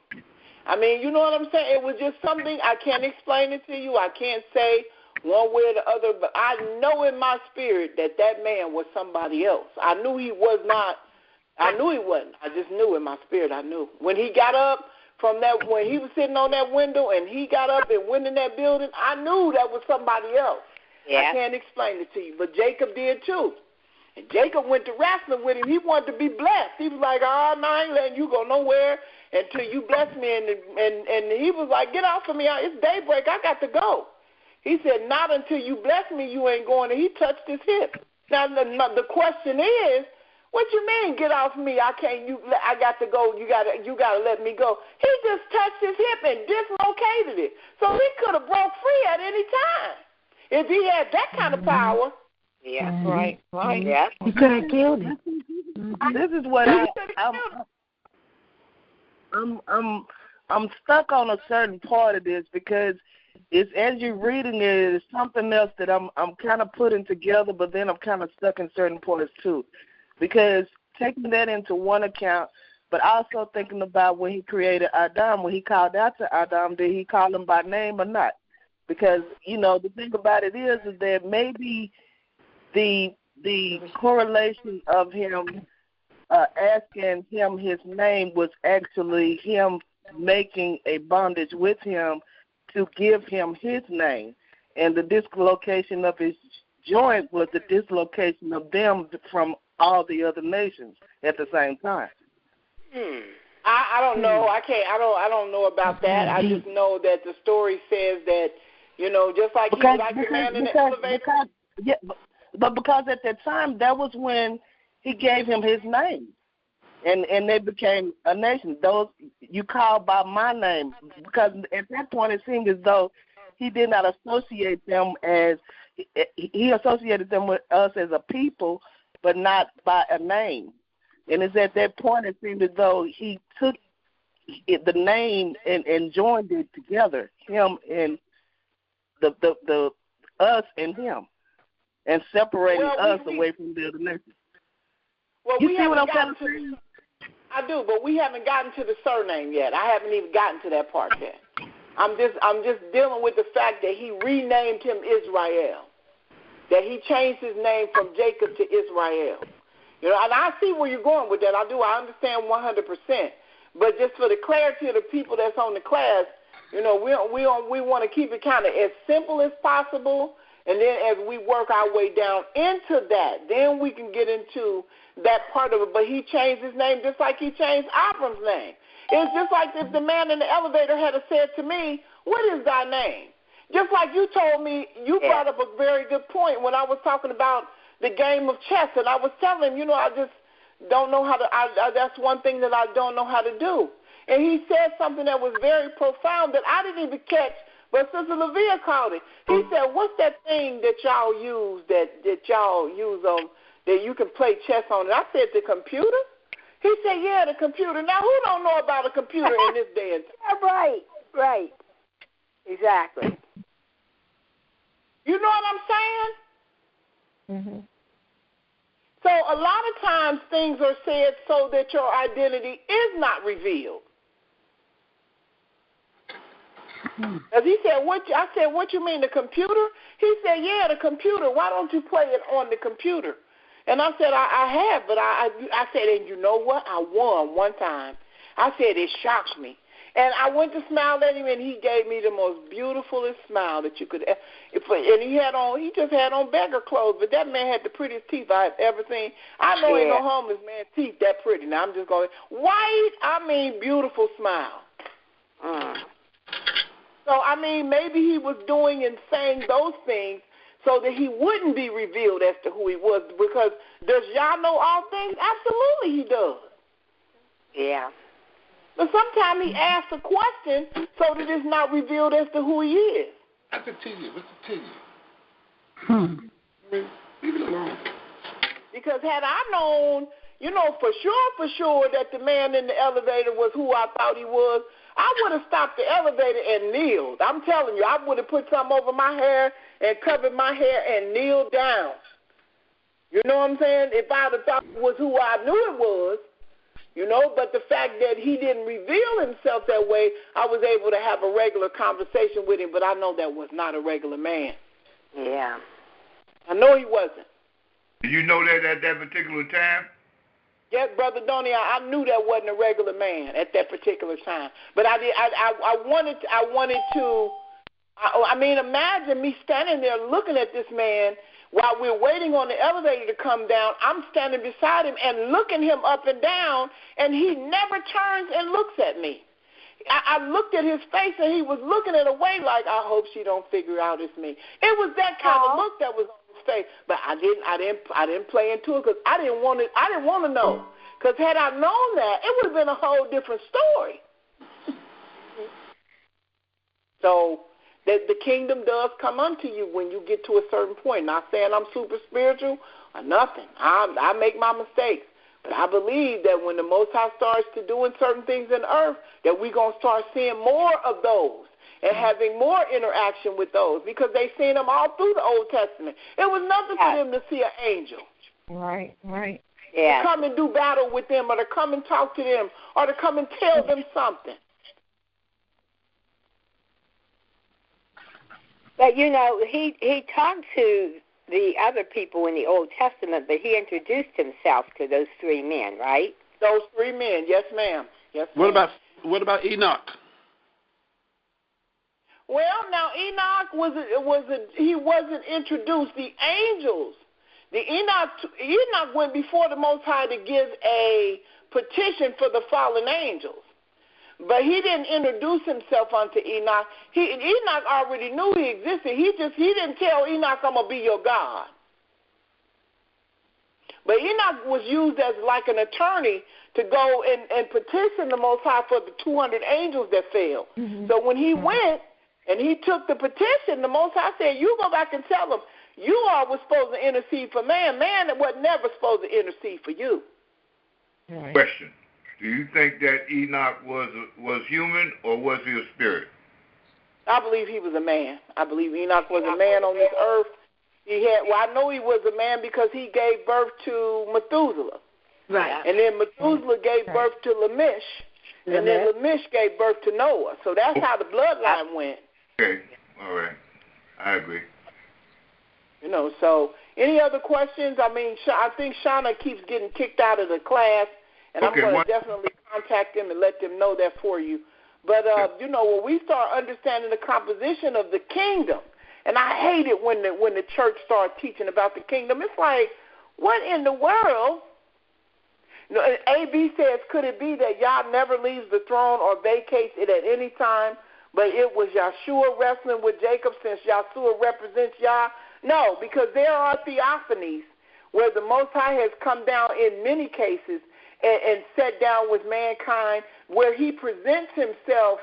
I mean, you know what I'm saying? It was just something, I can't explain it to you. I can't say one way or the other, but I know in my spirit that man was somebody else. I knew he was not. I knew he wasn't. I just knew in my spirit. I knew. When he got up from that, when he was sitting on that window and he got up and went in that building, I knew that was somebody else. Yeah. I can't explain it to you, but Jacob did too. And Jacob went to wrestling with him. He wanted to be blessed. He was like, "Oh, no, I ain't letting you go nowhere until you bless me." And he was like, "Get off of me. It's daybreak. I got to go." He said, "Not until you bless me, you ain't going." And he touched his hip. Now, the question is, what you mean, get off me? I can't. I got to go. You got to let me go. He just touched his hip and dislocated it. So he could have broke free at any time if he had that kind of power. Yeah. Right. Yeah. He could have killed him. This is what I'm stuck on a certain part of this, because it's, as you're reading it, it's something else that I'm kind of putting together, but then I'm kind of stuck in certain parts too. Because taking that into one account, but also thinking about when he created Adam, when he called out to Adam, did he call him by name or not? Because, you know, the thing about it is that maybe the correlation of him asking him his name was actually him making a bondage with him to give him his name. And the dislocation of his joint was the dislocation of them from all the other nations at the same time. I don't know. I don't know about that. I just know that the story says that, you know, just like he was like the man in the elevator. But because at that time, that was when he gave him his name, and they became a nation. Those you call by my name, because at that point it seemed as though he did not associate them as he associated them with us as a people, but not by a name. And it's at that point it seemed as though he took the name and joined it together, him and the us and him, and separating us away from the other nations. Well, you see what I'm trying to say? I do, but we haven't gotten to the surname yet. I haven't even gotten to that part yet. I'm just dealing with the fact that he renamed him Israel, that he changed his name from Jacob to Israel. You know, and I see where you're going with that. I do. I understand 100%. But just for the clarity of the people that's on the class, you know, we want to keep it kind of as simple as possible, and then as we work our way down into that, then we can get into that part of it. But he changed his name just like he changed Abram's name. It's just like if the man in the elevator had said to me, "What is thy name?" Just like you told me, you brought up a very good point when I was talking about the game of chess, and I was telling him, you know, I just don't know how to, that's one thing that I don't know how to do. And he said something that was very profound that I didn't even catch, but Sister Levia called it. He said, what's that thing that y'all use that you can play chess on? And I said, the computer? He said, yeah, the computer. Now, who don't know about a computer in this day and time? Right. Exactly. You know what I'm saying? Mm-hmm. So a lot of times things are said so that your identity is not revealed. As he said, I said, what you mean, the computer? He said, yeah, the computer. Why don't you play it on the computer? And I said, I have, but I said, and you know what? I won one time. I said, it shocks me. And I went to smile at him, and he gave me the most beautifulest smile that you could ever. And he just had on beggar clothes, but that man had the prettiest teeth I've ever seen. I know ain't no homeless man's teeth that pretty. Now I'm just going, white, beautiful smile. So, maybe he was doing and saying those things so that he wouldn't be revealed as to who he was, because does Yah know all things? Absolutely he does. Yeah. But sometimes he asks a question so that it's not revealed as to who he is. I continue. Let's continue. Leave it alone. Because had I known, for sure that the man in the elevator was who I thought he was, I would have stopped the elevator and kneeled. I'm telling you, I would have put something over my hair and covered my hair and kneeled down. You know what I'm saying? If I had thought it was who I knew it was, but the fact that he didn't reveal himself that way, I was able to have a regular conversation with him, but I know that was not a regular man. Yeah. I know he wasn't. Did you know that at that particular time? Yes, Brother Donnie, I knew that wasn't a regular man at that particular time. But I wanted to, imagine me standing there looking at this man while we're waiting on the elevator to come down. I'm standing beside him and looking him up and down, and he never turns and looks at me. I looked at his face, and he was looking it away like, I hope she don't figure out it's me. It was that kind of look that was on his face. But I didn't play into it because I didn't want to know. Because had I known that, it would have been a whole different story. So that the kingdom does come unto you when you get to a certain point. Not saying I'm super spiritual or nothing. I make my mistakes. But I believe that when the Most High starts to doing certain things in the earth, that we're going to start seeing more of those and having more interaction with those, because they've seen them all through the Old Testament. It was nothing for them to see an angel. Right. To come and do battle with them, or to come and talk to them, or to come and tell them something. But, he talked to the other people in the Old Testament, but he introduced himself to those three men, right? Those three men, yes, ma'am. Yes, ma'am. What about Enoch? Well, now Enoch he wasn't introduced. The angels, Enoch went before the Most High to give a petition for the fallen angels. But he didn't introduce himself unto Enoch. Enoch already knew he existed. He didn't tell Enoch, I'm going to be your God. But Enoch was used as like an attorney to go and petition the Most High for the 200 angels that fell. Mm-hmm. So when he went and he took the petition, the Most High said, you go back and tell them, you all were supposed to intercede for man. Man was never supposed to intercede for you. Right. Question: do you think that Enoch was human, or was he a spirit? I believe he was a man. I believe Enoch was a man on this earth. I know he was a man because he gave birth to Methuselah. Right. And then Methuselah gave birth to Lamech. And then Lamech gave birth to Noah. So that's how the bloodline went. Okay. All right. I agree. So any other questions? I mean, I think Shauna keeps getting kicked out of the class, and I'm going to definitely contact them and let them know that for you. But, when we start understanding the composition of the kingdom, and I hate it when the church starts teaching about the kingdom. It's like, what in the world? AB says, could it be that Yah never leaves the throne or vacates it at any time, but it was Yahshua wrestling with Jacob since Yahshua represents Yah? No, because there are theophanies where the Most High has come down in many cases and sat down with mankind, where he presents himself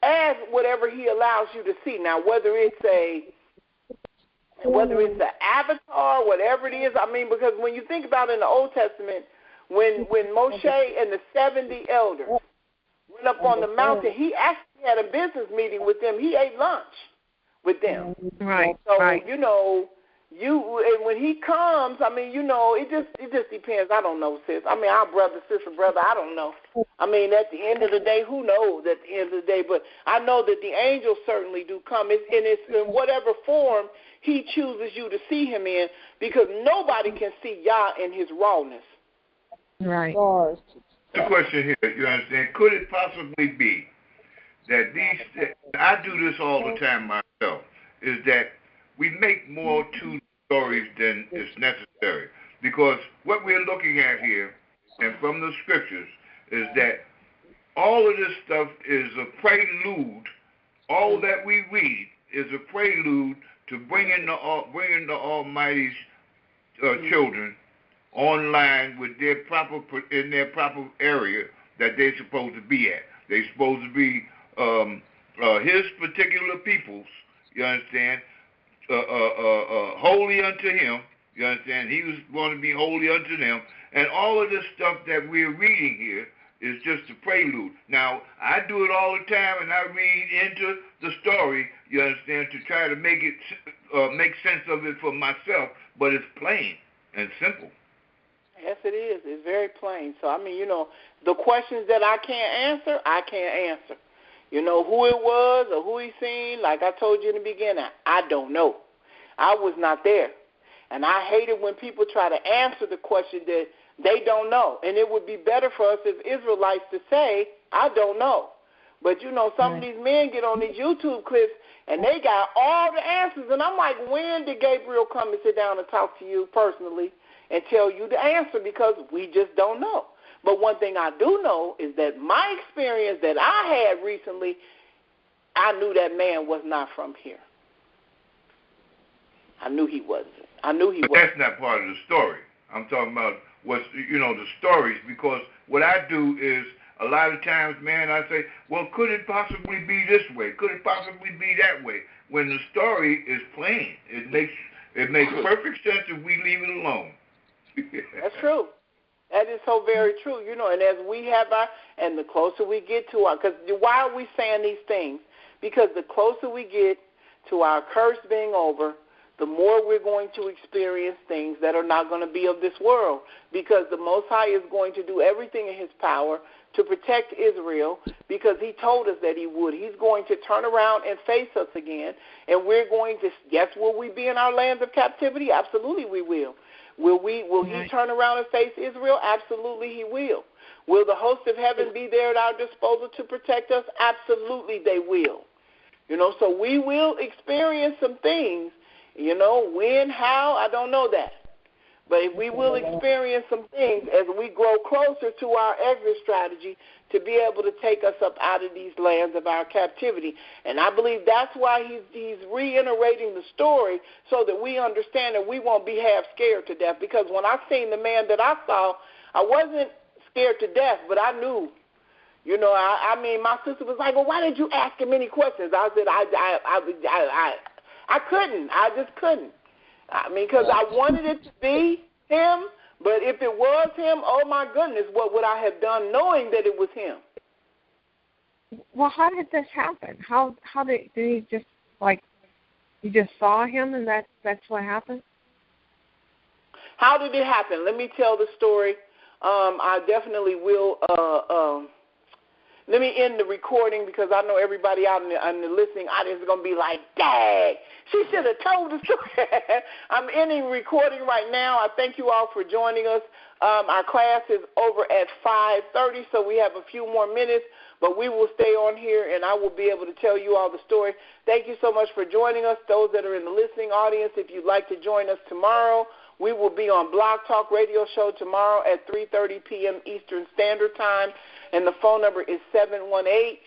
as whatever he allows you to see. Now, whether it's an avatar, whatever it is, I mean, because when you think about it in the Old Testament, when Moshe and the 70 elders went up on the mountain, he actually had a business meeting with them. He ate lunch with them. Right. So, right. And when he comes, I mean, it just depends. I don't know, sis. I mean, our sister, brother, I don't know. I mean, at the end of the day, who knows at the end of the day? But I know that the angels certainly do come. It's in whatever form he chooses you to see him in, because nobody can see Yah in his rawness. Right. The question here, you understand, could it possibly be that I do this all the time myself, is that we make more to stories than is necessary? Because what we're looking at here, and from the scriptures, is that all of this stuff is a prelude. All that we read is a prelude to bringing the Almighty's children online with in their proper area that they're supposed to be at. They're supposed to be his particular peoples, you understand, holy unto him, you understand. He was going to be holy unto them. And all of this stuff that we're reading here is just a prelude. Now, I do it all the time, and I read into the story, you understand, to try to make sense of it for myself, but it's plain and simple. Yes, it is. It's very plain. So, I mean, the questions that I can't answer, I can't answer. Who it was or who he seen, like I told you in the beginning, I don't know. I was not there. And I hate it when people try to answer the question that they don't know. And it would be better for us as Israelites to say, I don't know. But, some of these men get on these YouTube clips, and they got all the answers. And I'm like, when did Gabriel come and sit down and talk to you personally and tell you the answer? Because we just don't know. But one thing I do know is that my experience that I had recently, I knew that man was not from here. I knew he wasn't. But that's not part of the story. I'm talking about the stories, because what I do is a lot of times, man, I say, well, could it possibly be this way? Could it possibly be that way? When the story is plain, it makes perfect sense if we leave it alone. That's true. That is so very true, and as we have and the closer we get to because why are we saying these things? Because the closer we get to our curse being over, the more we're going to experience things that are not going to be of this world, because the Most High is going to do everything in his power to protect Israel, because he told us that he would. He's going to turn around and face us again, and we're going to, yes, will we be in our lands of captivity? Absolutely we will. Will he turn around and face Israel? Absolutely he will. Will the host of heaven be there at our disposal to protect us? Absolutely they will. So we will experience some things, when, how, I don't know that. But we will experience some things as we grow closer to our exit strategy to be able to take us up out of these lands of our captivity. And I believe that's why he's reiterating the story, so that we understand that we won't be half scared to death. Because when I seen the man that I saw, I wasn't scared to death, but I knew. I mean, my sister was like, well, why did you ask him any questions? I said, I couldn't. I just couldn't. I mean, because I wanted it to be him, But if it was him, oh my goodness, what would I have done knowing that it was him? Well, how did this happen? How did he just, like, you just saw him and that's what happened? How did it happen? Let me tell the story. I definitely will. Let me end the recording because I know everybody out in the listening audience is going to be like, dang, she should have told the story. I'm ending recording right now. I thank you all for joining us. Our class is over at 5:30, so we have a few more minutes, but we will stay on here, and I will be able to tell you all the story. Thank you so much for joining us. Those that are in the listening audience, if you'd like to join us tomorrow, we will be on Blog Talk Radio Show tomorrow at 3:30 p.m. Eastern Standard Time, and the phone number is 718-664-9551.